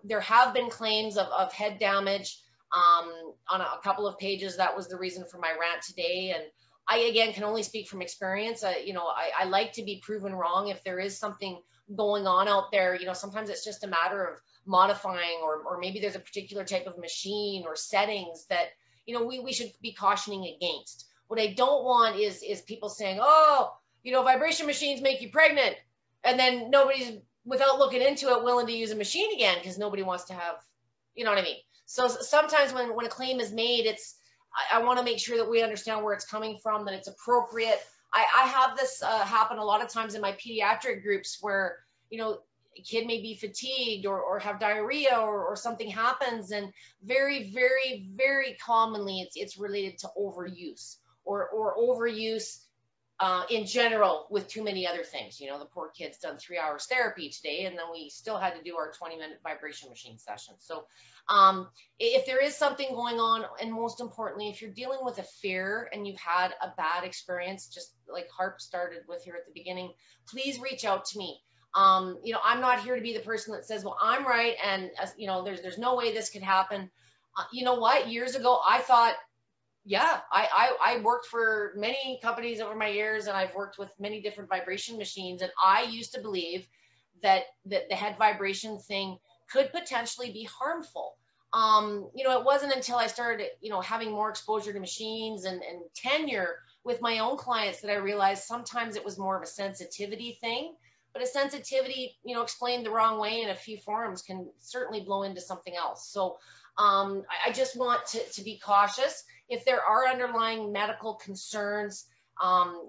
there have been claims of head damage on a couple of pages. That was the reason for my rant today. And I, again, can only speak from experience. You know, I like to be proven wrong. If there is something going on out there, you know, sometimes it's just a matter of modifying, or maybe there's a particular type of machine or settings that, you know, we should be cautioning against. What I don't want is people saying, oh, you know, vibration machines make you pregnant. And then nobody's, without looking into it, willing to use a machine again, because nobody wants to have, you know what I mean? So sometimes when a claim is made, I want to make sure that we understand where it's coming from, that it's appropriate. I have this happen a lot of times in my pediatric groups where, you know, a kid may be fatigued or have diarrhea or something happens. And very, very, very commonly it's related to overuse or overuse in general with too many other things. You know, the poor kid's done 3 hours therapy today, and then we still had to do our 20-minute vibration machine session. So if there is something going on, and most importantly, if you're dealing with a fear and you've had a bad experience, just like Harp started with here at the beginning, please reach out to me. You know, I'm not here to be the person that says, well, I'm right, and you know, there's no way this could happen. You know what? Years ago, I thought, yeah, I worked for many companies over my years, and I've worked with many different vibration machines. And I used to believe that the head vibration thing could potentially be harmful. You know, it wasn't until I started, you know, having more exposure to machines and tenure with my own clients that I realized sometimes it was more of a sensitivity thing. But a sensitivity, you know, explained the wrong way in a few forums can certainly blow into something else. So I just want to be cautious. If there are underlying medical concerns,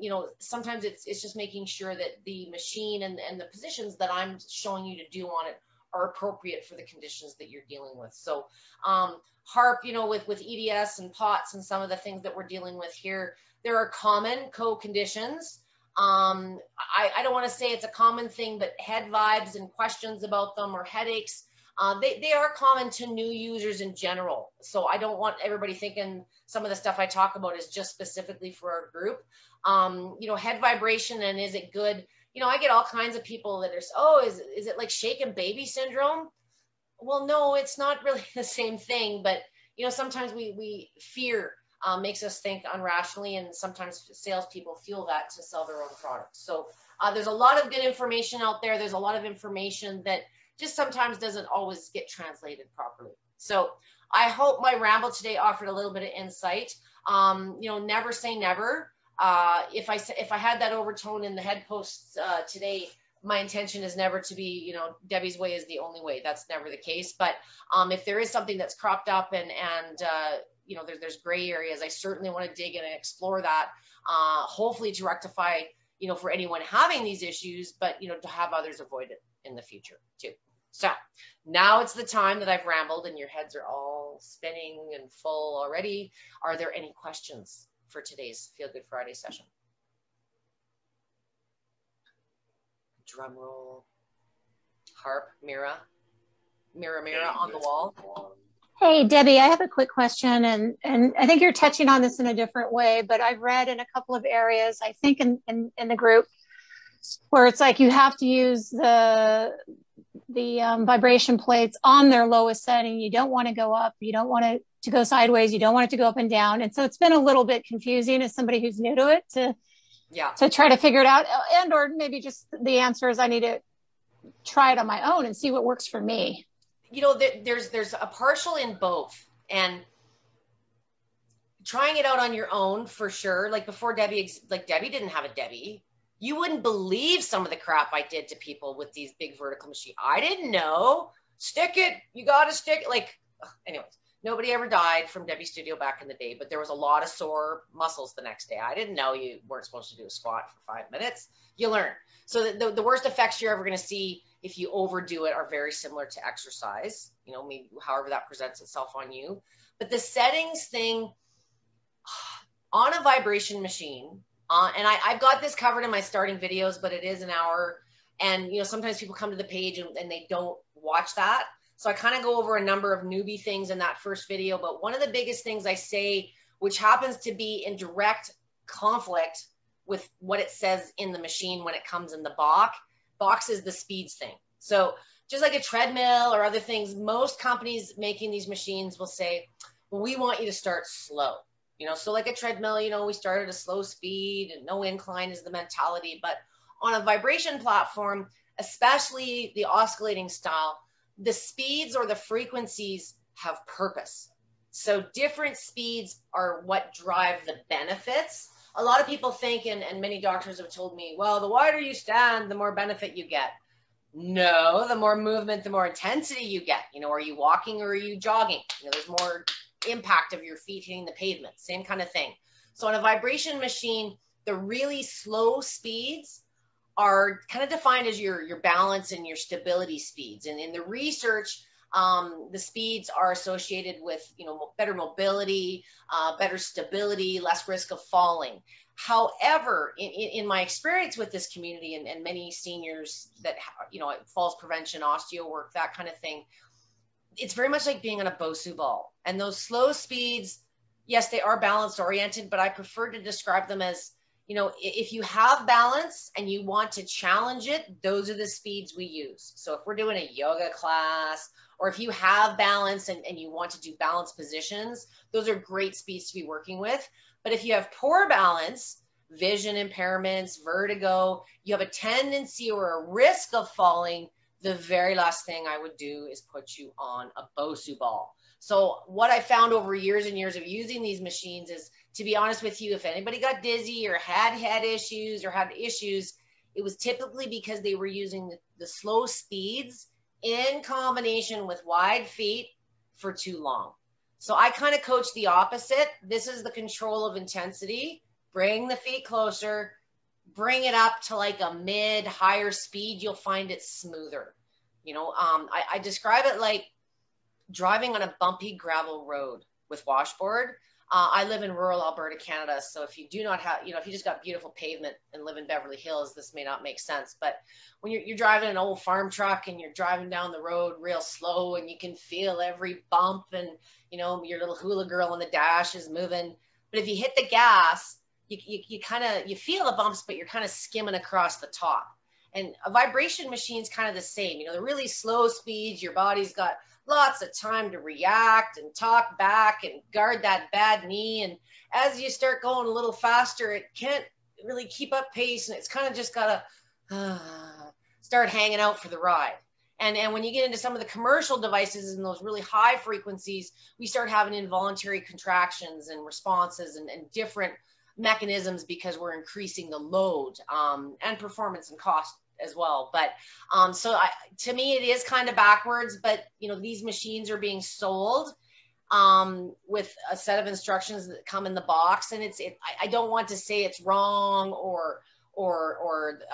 you know, sometimes it's just making sure that the machine and the positions that I'm showing you to do on it are appropriate for the conditions that you're dealing with. So HARP, you know, with EDS and POTS and some of the things that we're dealing with here, there are common co-conditions. I don't want to say it's a common thing, but head vibes and questions about them or headaches, they are common to new users in general. So I don't want everybody thinking some of the stuff I talk about is just specifically for our group. You know, head vibration and is it good? You know, I get all kinds of people that are, oh, is it like shaken baby syndrome? Well, no, it's not really the same thing, but you know, sometimes we fear makes us think unrationally, and sometimes salespeople feel that to sell their own products. So there's a lot of good information out there. There's a lot of information that just sometimes doesn't always get translated properly. So I hope my ramble today offered a little bit of insight. You know, never say never. If I had that overtone in the head posts today, my intention is never to be, you know, Debbie's way is the only way. That's never the case. But if there is something that's cropped up and you know, there's gray areas, I certainly want to dig in and explore that, hopefully to rectify, you know, for anyone having these issues, but, you know, to have others avoid it in the future too. So now it's the time that I've rambled and your heads are all spinning and full already. Are there any questions for today's Feel Good Friday session? Drum roll. Harp, Mira on the wall. Hey, Debbie, I have a quick question, and I think you're touching on this in a different way, but I've read in a couple of areas, I think in the group, where it's like you have to use the vibration plates on their lowest setting. You don't want to go up. You don't want it to go sideways. You don't want it to go up and down. And so it's been a little bit confusing as somebody who's new to it to try to figure it out. And, or maybe just the answer is I need to try it on my own and see what works for me. You know, there's a partial in both, and trying it out on your own for sure. Like before Debbie didn't have a Debby. You wouldn't believe some of the crap I did to people with these big vertical machines. I didn't know. Stick it. You got to stick it. Like, anyways, nobody ever died from Debbie Studio back in the day, but there was a lot of sore muscles the next day. I didn't know you weren't supposed to do a squat for 5 minutes. You learn. So the worst effects you're ever going to see if you overdo it are very similar to exercise, you know, maybe however that presents itself on you. But the settings thing on a vibration machine, and I've got this covered in my starting videos, but it is an hour. And, you know, sometimes people come to the page and they don't watch that. So I kind of go over a number of newbie things in that first video. But one of the biggest things I say, which happens to be in direct conflict with what it says in the machine when it comes in the box is the speeds thing. So just like a treadmill or other things, most companies making these machines will say, well, we want you to start slow. You know, so like a treadmill, you know, we start at a slow speed and no incline is the mentality. But on a vibration platform, especially the oscillating style, the speeds or the frequencies have purpose. So different speeds are what drive the benefits. A lot of people think, and many doctors have told me, well, the wider you stand, the more benefit you get. No, the more movement, the more intensity you get. You know, are you walking or are you jogging? You know, there's more impact of your feet hitting the pavement, same kind of thing. So on a vibration machine, the really slow speeds are kind of defined as your balance and your stability speeds. And in the research, the speeds are associated with, you know, better mobility, better stability, less risk of falling. However, in my experience with this community and many seniors that, you know, falls prevention, osteo work, that kind of thing, it's very much like being on a Bosu ball. And those slow speeds, yes, they are balance oriented, but I prefer to describe them as, you know, if you have balance and you want to challenge it, those are the speeds we use. So if we're doing a yoga class, or if you have balance and you want to do balance positions, those are great speeds to be working with. But if you have poor balance, vision impairments, vertigo, you have a tendency or a risk of falling, the very last thing I would do is put you on a Bosu ball. So what I found over years and years of using these machines is, to be honest with you, if anybody got dizzy or had head issues or had issues, it was typically because they were using the slow speeds in combination with wide feet for too long. So I kind of coach the opposite. This is the control of intensity. Bring the feet closer, bring it up to like a mid, higher speed. You'll find it smoother. You know, I describe it like driving on a bumpy gravel road with washboard. I live in rural Alberta, Canada. So if you do not have, you know, if you just got beautiful pavement and live in Beverly Hills, this may not make sense. But when you're driving an old farm truck and you're driving down the road real slow and you can feel every bump and, you know, your little hula girl on the dash is moving. But if you hit the gas, you kind of, you feel the bumps, but you're kind of skimming across the top. And a vibration machine's kind of the same. You know, the really slow speeds, your body's got lots of time to react and talk back and guard that bad knee. And as you start going a little faster, it can't really keep up pace. And it's kind of just got to start hanging out for the ride. And when you get into some of the commercial devices and those really high frequencies, we start having involuntary contractions and responses and different mechanisms because we're increasing the load and performance and cost as well. But to me, it is kind of backwards, but these machines are being sold with a set of instructions that come in the box. And I don't want to say it's wrong or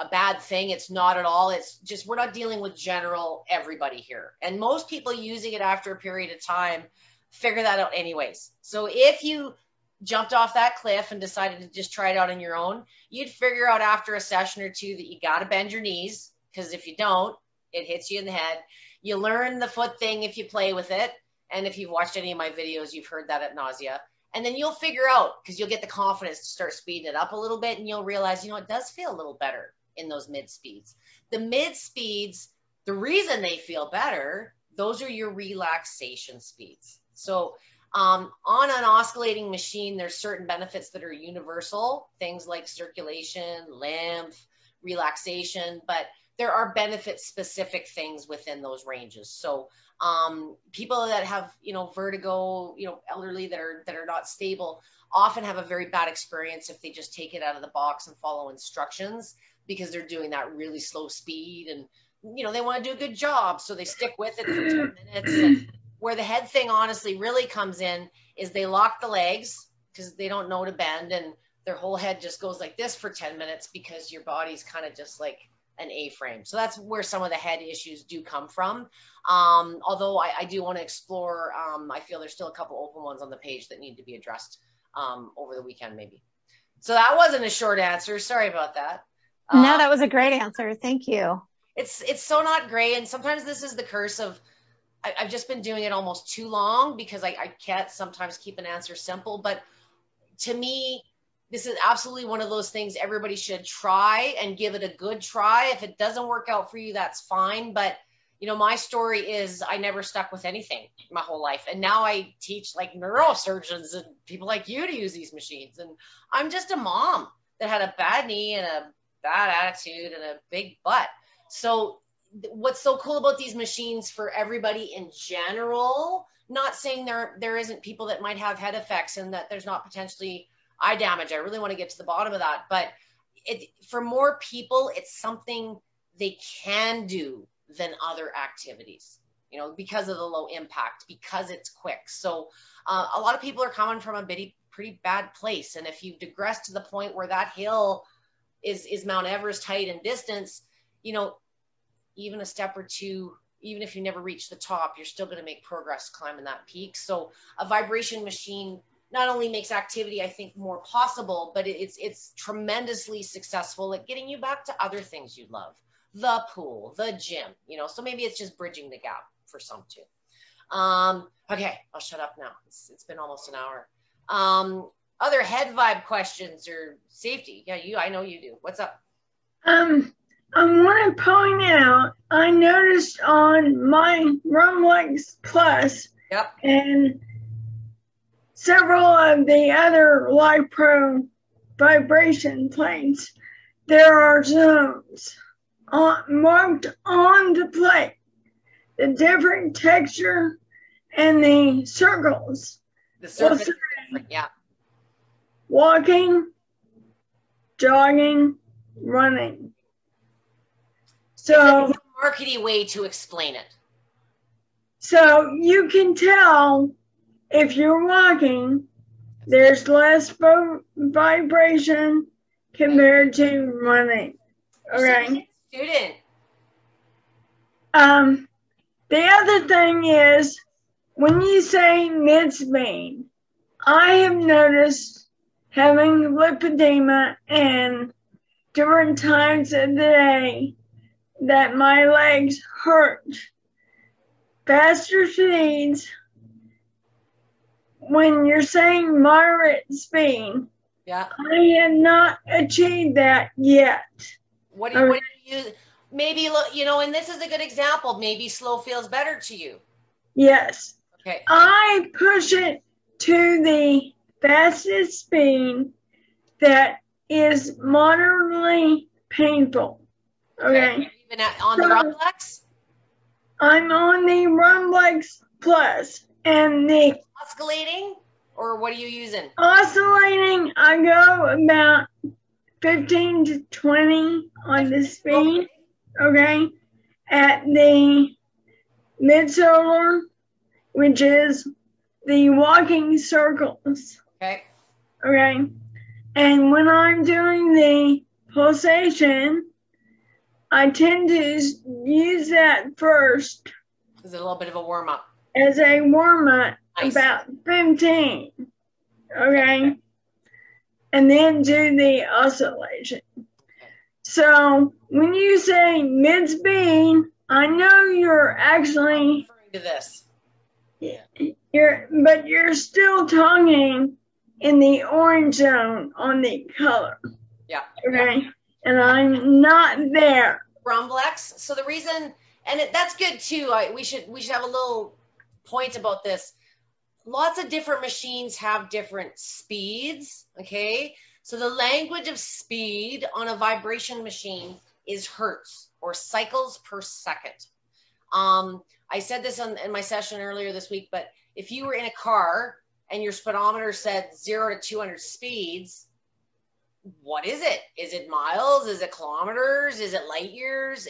a bad thing. It's not at all. It's just, we're not dealing with general everybody here. And most people using it after a period of time figure that out anyways. So if you jumped off that cliff and decided to just try it out on your own, you'd figure out after a session or two that you got to bend your knees, because if you don't, it hits you in the head. You learn the foot thing if you play with it. And if you've watched any of my videos, you've heard that at nausea. And then you'll figure out, because you'll get the confidence to start speeding it up a little bit, and you'll realize, it does feel a little better in those mid speeds. The mid speeds, the reason they feel better, those are your relaxation speeds. So on an oscillating machine, there's certain benefits that are universal, things like circulation, lymph, relaxation, but there are benefit specific things within those ranges. So people that have, vertigo, elderly that are not stable, often have a very bad experience if they just take it out of the box and follow instructions, because they're doing that really slow speed and, they want to do a good job. So they stick with it for 10 minutes. And where the head thing honestly really comes in is they lock the legs because they don't know to bend, and their whole head just goes like this for 10 minutes because your body's kind of just like an A-frame. So that's where some of the head issues do come from. Although I do want to explore, I feel there's still a couple open ones on the page that need to be addressed over the weekend maybe. So that wasn't a short answer. Sorry about that. No, that was a great answer. Thank you. It's so not great. And sometimes this is the curse of, I've just been doing it almost too long because I can't sometimes keep an answer simple. But to me, this is absolutely one of those things everybody should try and give it a good try. If it doesn't work out for you, that's fine. But, my story is I never stuck with anything my whole life. And now I teach like neurosurgeons and people like you to use these machines. And I'm just a mom that had a bad knee and a bad attitude and a big butt. So what's so cool about these machines for everybody in general, not saying there isn't people that might have head effects and that there's not potentially eye damage. I really want to get to the bottom of that. But for more people, it's something they can do than other activities, because of the low impact, because it's quick. So a lot of people are coming from a pretty bad place. And if you've digressed to the point where that hill is Mount Everest height and distance, even a step or two, even if you never reach the top, you're still going to make progress climbing that peak. So a vibration machine not only makes activity, I think, more possible, but it's tremendously successful at getting you back to other things you love. The pool, the gym, so maybe it's just bridging the gap for some too. Okay, I'll shut up now. It's been almost an hour. Other head vibe questions or safety? Yeah, I know you do. What's up? I want to point out, I noticed on my Rumlex Plus, yep, and several of the other Live Pro vibration plates, there are zones marked on the plate, the different texture and the circles. The surface is different, yeah. Walking, jogging, running. So it's a marketing way to explain it. So you can tell if you're walking, there's less vibration compared to running. Okay. Student. The other thing is, when you say mid-speed, I have noticed having lipedema and different times of the day that my legs hurt. Faster speeds, when you're saying moderate speed, yeah, I have not achieved that yet. What do you use? Maybe, and this is a good example. Maybe slow feels better to you. Yes. Okay. I push it to the fastest speed that is moderately painful. Okay. Even on the Rumlex? I'm on the Rumlex Plus, and the oscillating, or what are you using? Oscillating, I go about 15 to 20 on the speed. okay, at the midsolar, which is the walking circles. Okay. Okay. And when I'm doing the pulsation, I tend to use that first. Is it a little bit of a warm up? As a warm up, Nice. about 15. Okay. And then do the oscillation. So when you say mid speed, I know you're actually referring to this. You're still talking in the orange zone on the color. Yeah. Okay. Yeah. And I'm not there. Rumblex. So the reason, and that's good too. We should have a little point about this. Lots of different machines have different speeds. Okay. So the language of speed on a vibration machine is hertz, or cycles per second. I said this in my session earlier this week, but if you were in a car and your speedometer said 0 to 200 speeds, what is it? Is it miles? Is it kilometers? Is it light years?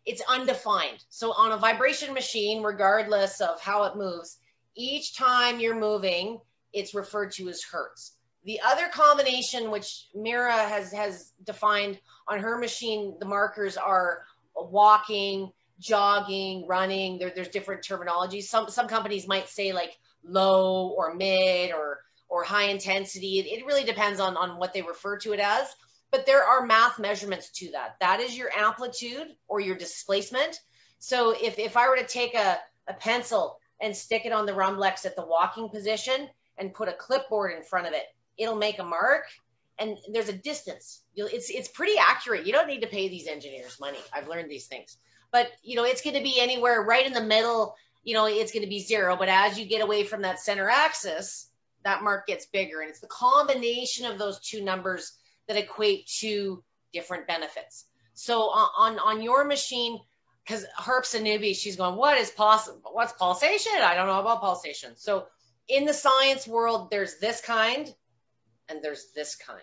It's undefined. So on a vibration machine, regardless of how it moves, each time you're moving, it's referred to as hertz. The other combination, which Mira has defined on her machine, the markers are walking, jogging, running. There's different terminologies. Some companies might say like low or mid or high intensity. It really depends on what they refer to it as. But there are math measurements to that. That is your amplitude or your displacement. So if I were to take a pencil and stick it on the Rumblex at the walking position and put a clipboard in front of it, it'll make a mark, and there's a distance. It's pretty accurate. You don't need to pay these engineers money. I've learned these things. But, it's going to be anywhere right in the middle. It's going to be 0. But as you get away from that center axis, that mark gets bigger. And it's the combination of those two numbers that equate to different benefits. So on your machine, because Harp's a newbie, she's going, what's pulsation? I don't know about pulsation. So in the science world, there's this kind and there's this kind.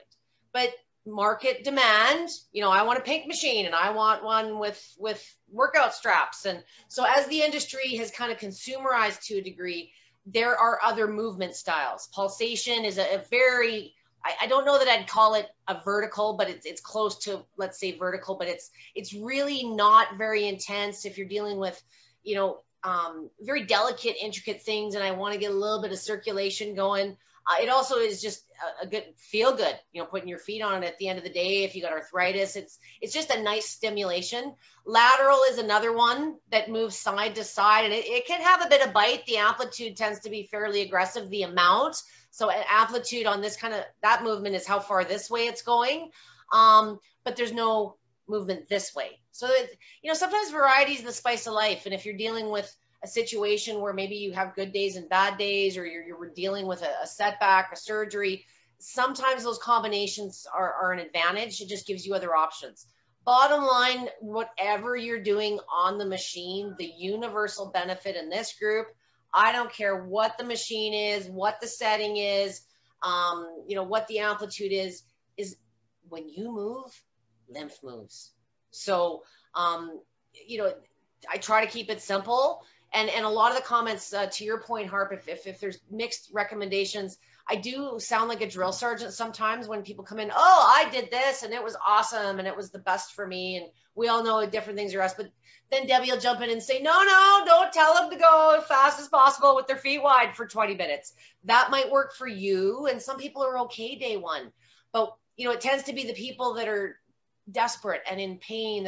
But market demand, I want a pink machine and I want one with workout straps. And so as the industry has kind of consumerized to a degree, there are other movement styles. Pulsation is a very, I don't know that I'd call it a vertical, but it's close to, let's say, vertical, but it's really not very intense if you're dealing with, very delicate, intricate things. And I want to get a little bit of circulation going. It also is just a good feel good, putting your feet on it at the end of the day. If you got arthritis, it's just a nice stimulation. Lateral is another one that moves side to side, and it can have a bit of bite. The amplitude tends to be fairly aggressive, the amount. So amplitude on this that movement is how far this way it's going. But there's no movement this way. So, sometimes variety is the spice of life. And if you're dealing with a situation where maybe you have good days and bad days, or you're dealing with a setback, a surgery, sometimes those combinations are an advantage. It just gives you other options. Bottom line, whatever you're doing on the machine, the universal benefit in this group, I don't care what the machine is, what the setting is, what the amplitude is when you move, lymph moves. So, I try to keep it simple. And a lot of the comments, to your point, Harp, if there's mixed recommendations, I do sound like a drill sergeant sometimes when people come in, oh, I did this and it was awesome and it was the best for me. And we all know different things are us. But then Debbie will jump in and say, no, don't tell them to go as fast as possible with their feet wide for 20 minutes. That might work for you. And some people are okay day one. But, it tends to be the people that are desperate and in pain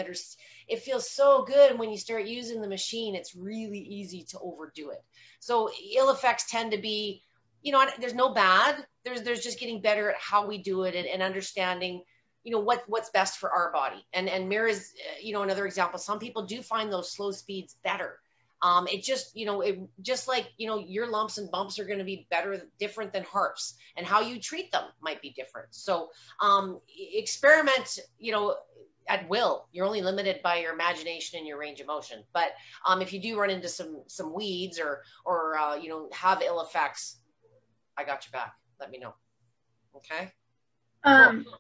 it feels so good when you start using the machine. It's really easy to overdo it. So ill effects tend to be, there's no bad. There's just getting better at how we do it and understanding, what's best for our body. And Mira's, another example. Some people do find those slow speeds better. It just like, your lumps and bumps are going to be different than Harp's, and how you treat them might be different. So experiment, at will. You're only limited by your imagination and your range of motion. But if you do run into some weeds or have ill effects, I got your back. Let me know. Okay.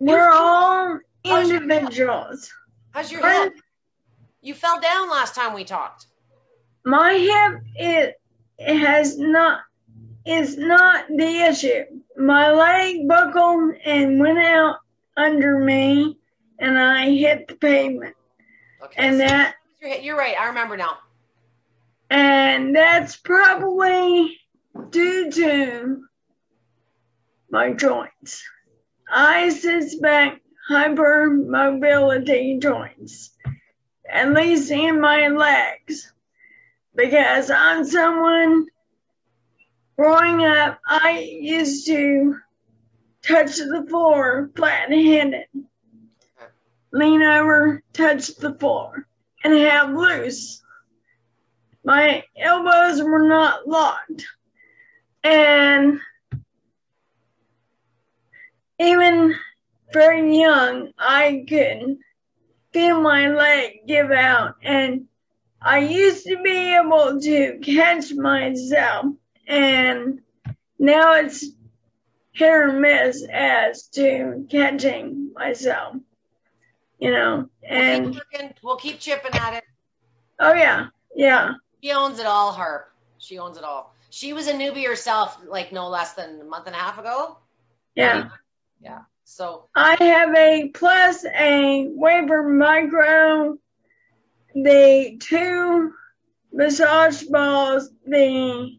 We're all individuals. How's your hip? You fell down last time we talked. My hip is not the issue. My leg buckled and went out under me, and I hit the pavement. Okay. And so you're right. I remember now. And that's probably due to my joints. I suspect hypermobility joints, at least in my legs, because I'm someone, growing up, I used to touch the floor flat-handed, lean over, touch the floor, and have loose. My elbows were not locked. And even very young, I could feel my leg give out. And I used to be able to catch myself. And now it's hit or miss as to catching myself, and we'll keep chipping at it. Oh yeah. She owns it all, Harp. She owns it all. She was a newbie herself, like no less than a month and a half ago. Yeah. Yeah. So I have a plus a Waver Micro, the 2 massage balls, the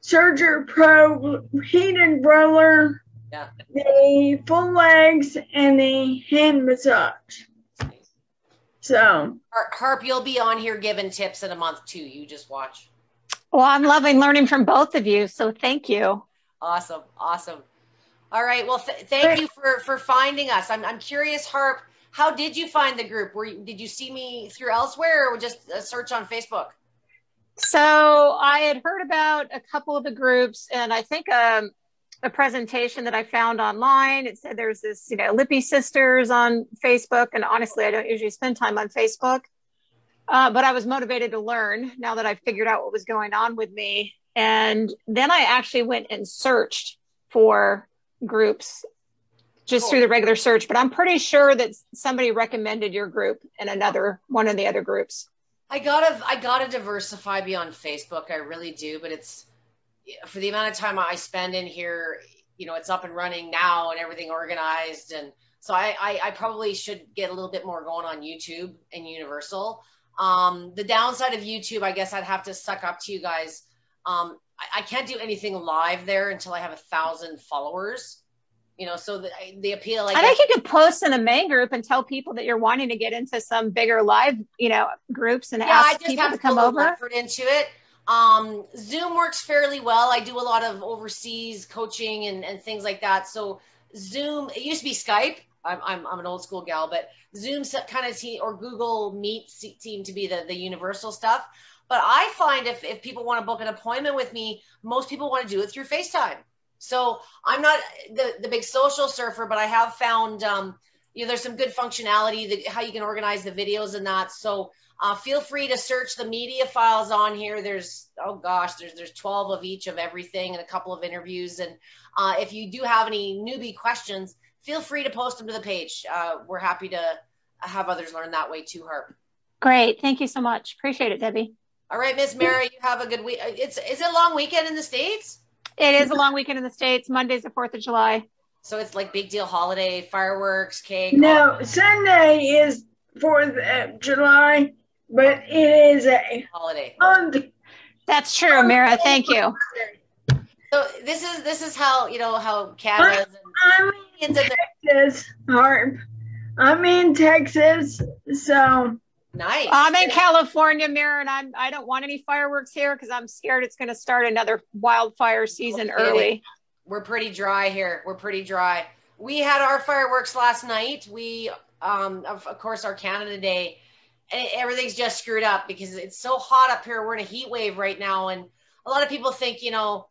Surger Pro heated roller, the full legs, and the hand massage. So, Harp, you'll be on here giving tips in a month too. You just watch. Well, I'm loving learning from both of you, so thank you. Awesome. All right. Well, thank you for finding us. I'm curious, Harp, how did you find the group? Did you see me through elsewhere, or just a search on Facebook? So I had heard about a couple of the groups, and I think a presentation that I found online. It said there's this, Lippy Sisters on Facebook. And honestly, I don't usually spend time on Facebook. But I was motivated to learn now that I figured out what was going on with me. And then I actually went and searched for groups just through the regular search. But I'm pretty sure that somebody recommended your group and one of the other groups. I gotta diversify beyond Facebook. I really do. But it's, for the amount of time I spend in here, it's up and running now and everything organized. And so I probably should get a little bit more going on YouTube and Universal. The downside of YouTube, I guess I'd have to suck up to you guys. I can't do anything live there until I have 1,000 followers. So the appeal. I think you could post in the main group and tell people that you're wanting to get into some bigger live, groups and ask people to come over. Effort into it. Zoom works fairly well. I do a lot of overseas coaching and things like that. So Zoom, it used to be Skype. I'm an old school gal, but Zoom kind of or Google Meet seem to be the universal stuff. But I find if people want to book an appointment with me, most people want to do it through FaceTime. So I'm not the big social surfer, but I have found, there's some good functionality, how you can organize the videos and that. So feel free to search the media files on here. There's 12 of each of everything and a couple of interviews. And if you do have any newbie questions, feel free to post them to the page. We're happy to have others learn that way too, Harp. Great. Thank you so much. Appreciate it, Debbie. All right, Miss Mary, you have a good week. Is it a long weekend in the States? It is a long weekend in the States. Monday's the 4th of July. So it's like big deal holiday, fireworks, cake. No, Sunday is 4th of July, but it is a holiday. That's true, Amira. Thank you. So this is how how Canada. I'm in Texas, Harp. I'm in Texas, so. Nice. I'm in California, Mira, and I don't want any fireworks here because I'm scared it's going to start another wildfire season early. We're pretty dry here. We had our fireworks last night. We, of course, our Canada Day, and everything's just screwed up because it's so hot up here. We're in a heat wave right now, and a lot of people think, I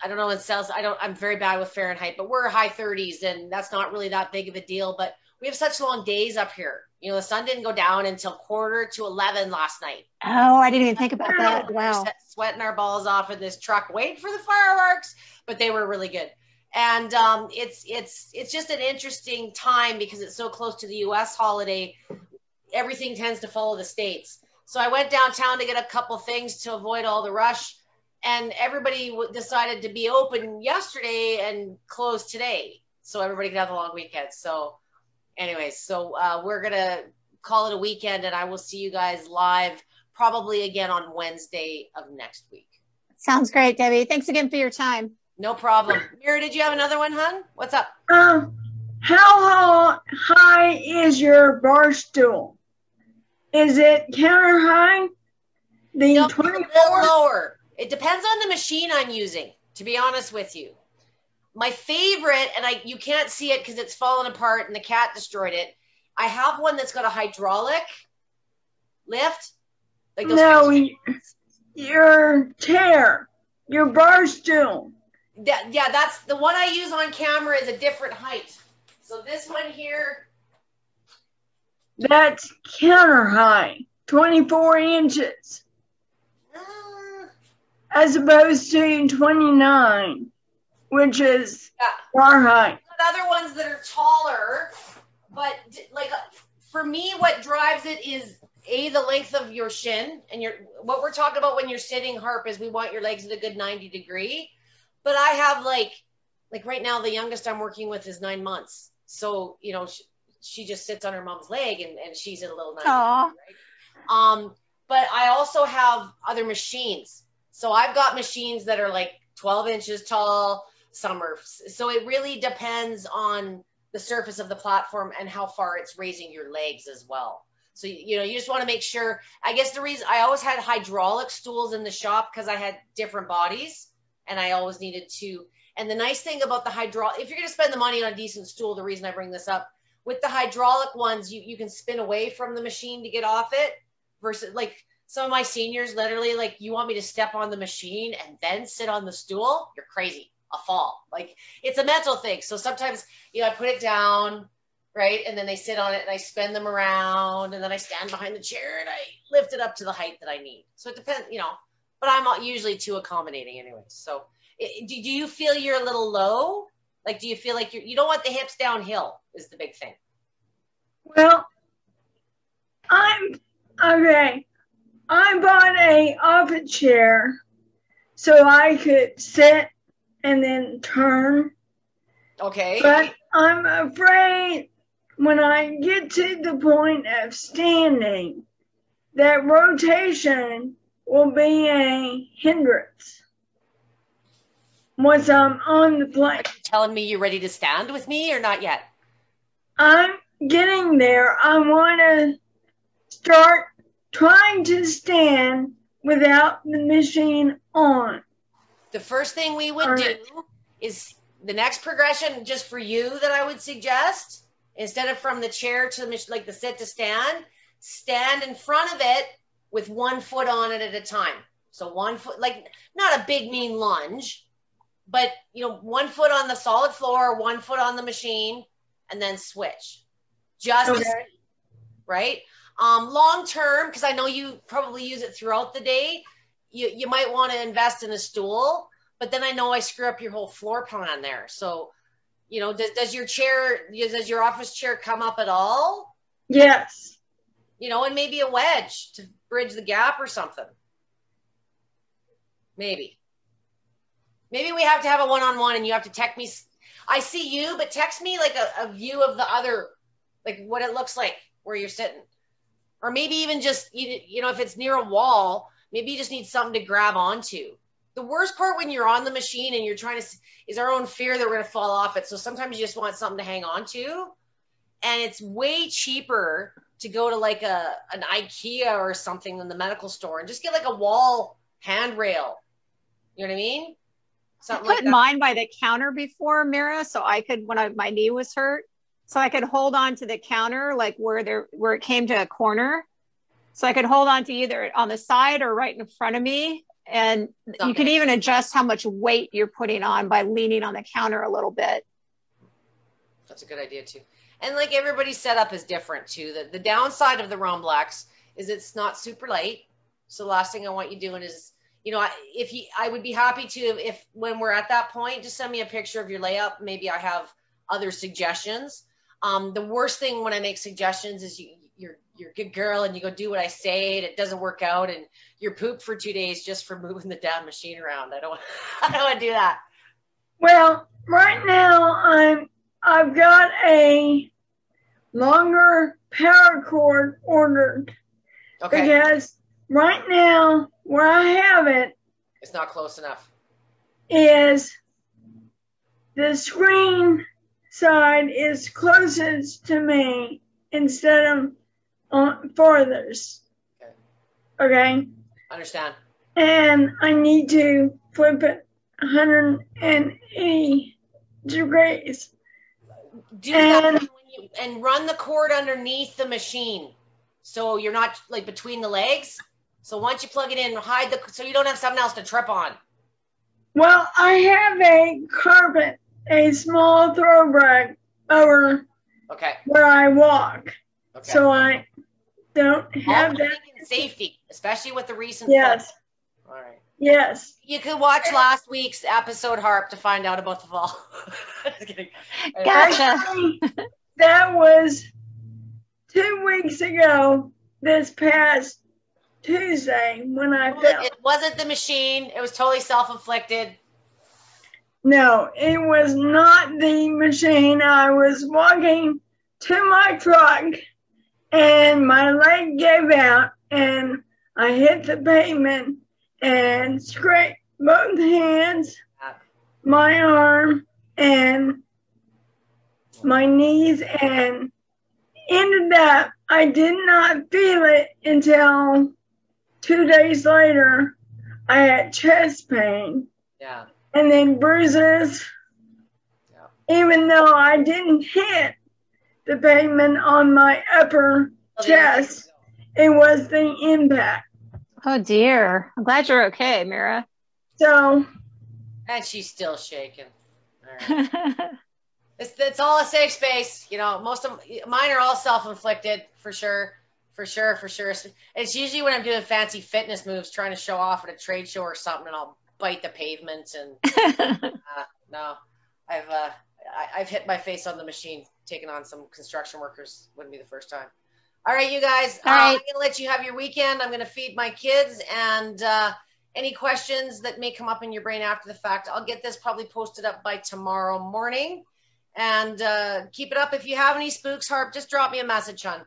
don't know in Celsius. I'm very bad with Fahrenheit, but we're high 30s, and that's not really that big of a deal. But we have such long days up here. The sun didn't go down until 10:45 last night. Oh, I didn't even think about that. Wow. We're sweating our balls off in this truck waiting for the fireworks, but they were really good. And it's just an interesting time because it's so close to the U.S. holiday. everything tends to follow the states. So I went downtown to get a couple things to avoid all the rush, and everybody decided to be open yesterday and closed today, so everybody could have a long weekend. So anyways, so we're going to call it a weekend, and I will see you guys live probably again on Wednesday of next week. Sounds great, Debbie. Thanks again for your time. No problem. Mira, did you have another one, hon? What's up? How high is your bar stool? Is it counter high? No, 24? A little lower. It depends on the machine I'm using, to be honest with you. My favorite, and you can't see it because it's fallen apart and the cat destroyed it. I have one that's got a hydraulic lift. Like those no, your chair, your bar stool. Yeah, that's the one I use on camera is a different height. So this one here. That's counter high, 24 inches. As opposed to 29, which is bar height. Other ones that are taller, but like for me, what drives it is the length of your shin, and what we're talking about when you're sitting harp is we want your legs at a good 90 degree. But I have like right now, the youngest I'm working with is 9 months. So, she just sits on her mom's leg and she's at a little 90 degree, right? But I also have other machines. So I've got machines that are like 12 inches tall, so it really depends on the surface of the platform and how far it's raising your legs as well. So, you just want to make sure, I guess the reason I always had hydraulic stools in the shop because I had different bodies and I always needed to. And the nice thing about the hydraulic, if you're going to spend the money on a decent stool, the reason I bring this up, with the hydraulic ones, you can spin away from the machine to get off it versus like some of my seniors literally like, you want me to step on the machine and then sit on the stool? You're crazy. I'll fall. Like it's a mental thing. So sometimes, I put it down, right? And then they sit on it and I spin them around and then I stand behind the chair and I lift it up to the height that I need. So it depends, but I'm not usually too accommodating anyway. So do you feel you're a little low? Like, do you feel like you don't want the hips downhill is the big thing? Well, okay. I bought a office chair so I could sit and then turn. Okay. But I'm afraid when I get to the point of standing, that rotation will be a hindrance once I'm on the plane. Are you telling me you're ready to stand with me or not yet? I'm getting there. I want to start trying to stand without the machine on. The first thing we would do is the next progression just for you that I would suggest, instead of from the chair to the sit to stand in front of it with 1 foot on it at a time. So 1 foot, like not a big mean lunge, but 1 foot on the solid floor, 1 foot on the machine, and then switch. Just to see, right? Long term, because I know you probably use it throughout the day, you might want to invest in a stool, but then I know I screw up your whole floor plan there. So, does your office chair come up at all? Yes. And maybe a wedge to bridge the gap or something. Maybe we have to have a one-on-one and you have to text me. I see you, but text me like a view of the other, like what it looks like where you're sitting. Or maybe even just, if it's near a wall, maybe you just need something to grab onto. The worst part when you're on the machine and you're trying to, is our own fear that we're going to fall off it. So sometimes you just want something to hang on to. And it's way cheaper to go to like an IKEA or something in the medical store and just get like a wall handrail. You know what I mean? Something like that. I put mine by the counter before, Mira, so I could, when my knee was hurt, so I could hold on to the counter, like where it came to a corner. So I could hold on to either on the side or right in front of me. And you can even adjust how much weight you're putting on by leaning on the counter a little bit. That's a good idea too. And like everybody's setup is different too. The downside of the Romblax is it's not super light. So the last thing I want you doing is, I would be happy to, if when we're at that point, just send me a picture of your layup. Maybe I have other suggestions. The worst thing when I make suggestions is you're a good girl and you go do what I say and it doesn't work out and you're pooped for 2 days just for moving the damn machine around. I don't want to do that. Well, right now I've got a longer power cord ordered. Okay. Because right now where I have it, it's not close enough. Is the screen side is closest to me instead of on farthest. Okay. Understand. And I need to flip it 180 degrees. Do that and run the cord underneath the machine, so you're not like between the legs. So once you plug it in, so you don't have something else to trip on. Well, I have a carpet, a small throwback over where I walk. Okay. So I don't have that. Safety, especially with the recent. Yes. All right. Yes. You could watch last week's episode, Harp, to find out about the fall. Just kidding. Gotcha. Actually, that was 2 weeks ago, this past Tuesday, when I fell. It wasn't the machine. It was totally self-inflicted. No, it was not the machine. I was walking to my truck and my leg gave out and I hit the pavement and scraped both hands, my arm, and my knees, and ended up, I did not feel it until 2 days later. I had chest pain. Yeah. And then bruises. Yeah. Even though I didn't hit the pavement on my upper chest, it was the impact. Oh dear. I'm glad you're okay, Mira. So. And she's still shaking. All right. It's all a safe space. You know, most of mine are all self-inflicted for sure. It's usually when I'm doing fancy fitness moves, trying to show off at a trade show or something, and I'll bite the pavement. And no, I've hit my face on the machine, taking on some construction workers. Wouldn't be the first time. All right, you guys. All right. I'm gonna let you have your weekend. I'm gonna feed my kids, and any questions that may come up in your brain after the fact, I'll get this probably posted up by tomorrow morning. And keep it up. If you have any spooks, Harp, just drop me a message, hon.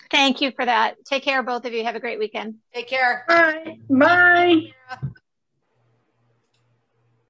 Thank you for that. Take care, both of you. Have a great weekend. Take care. Bye. Bye.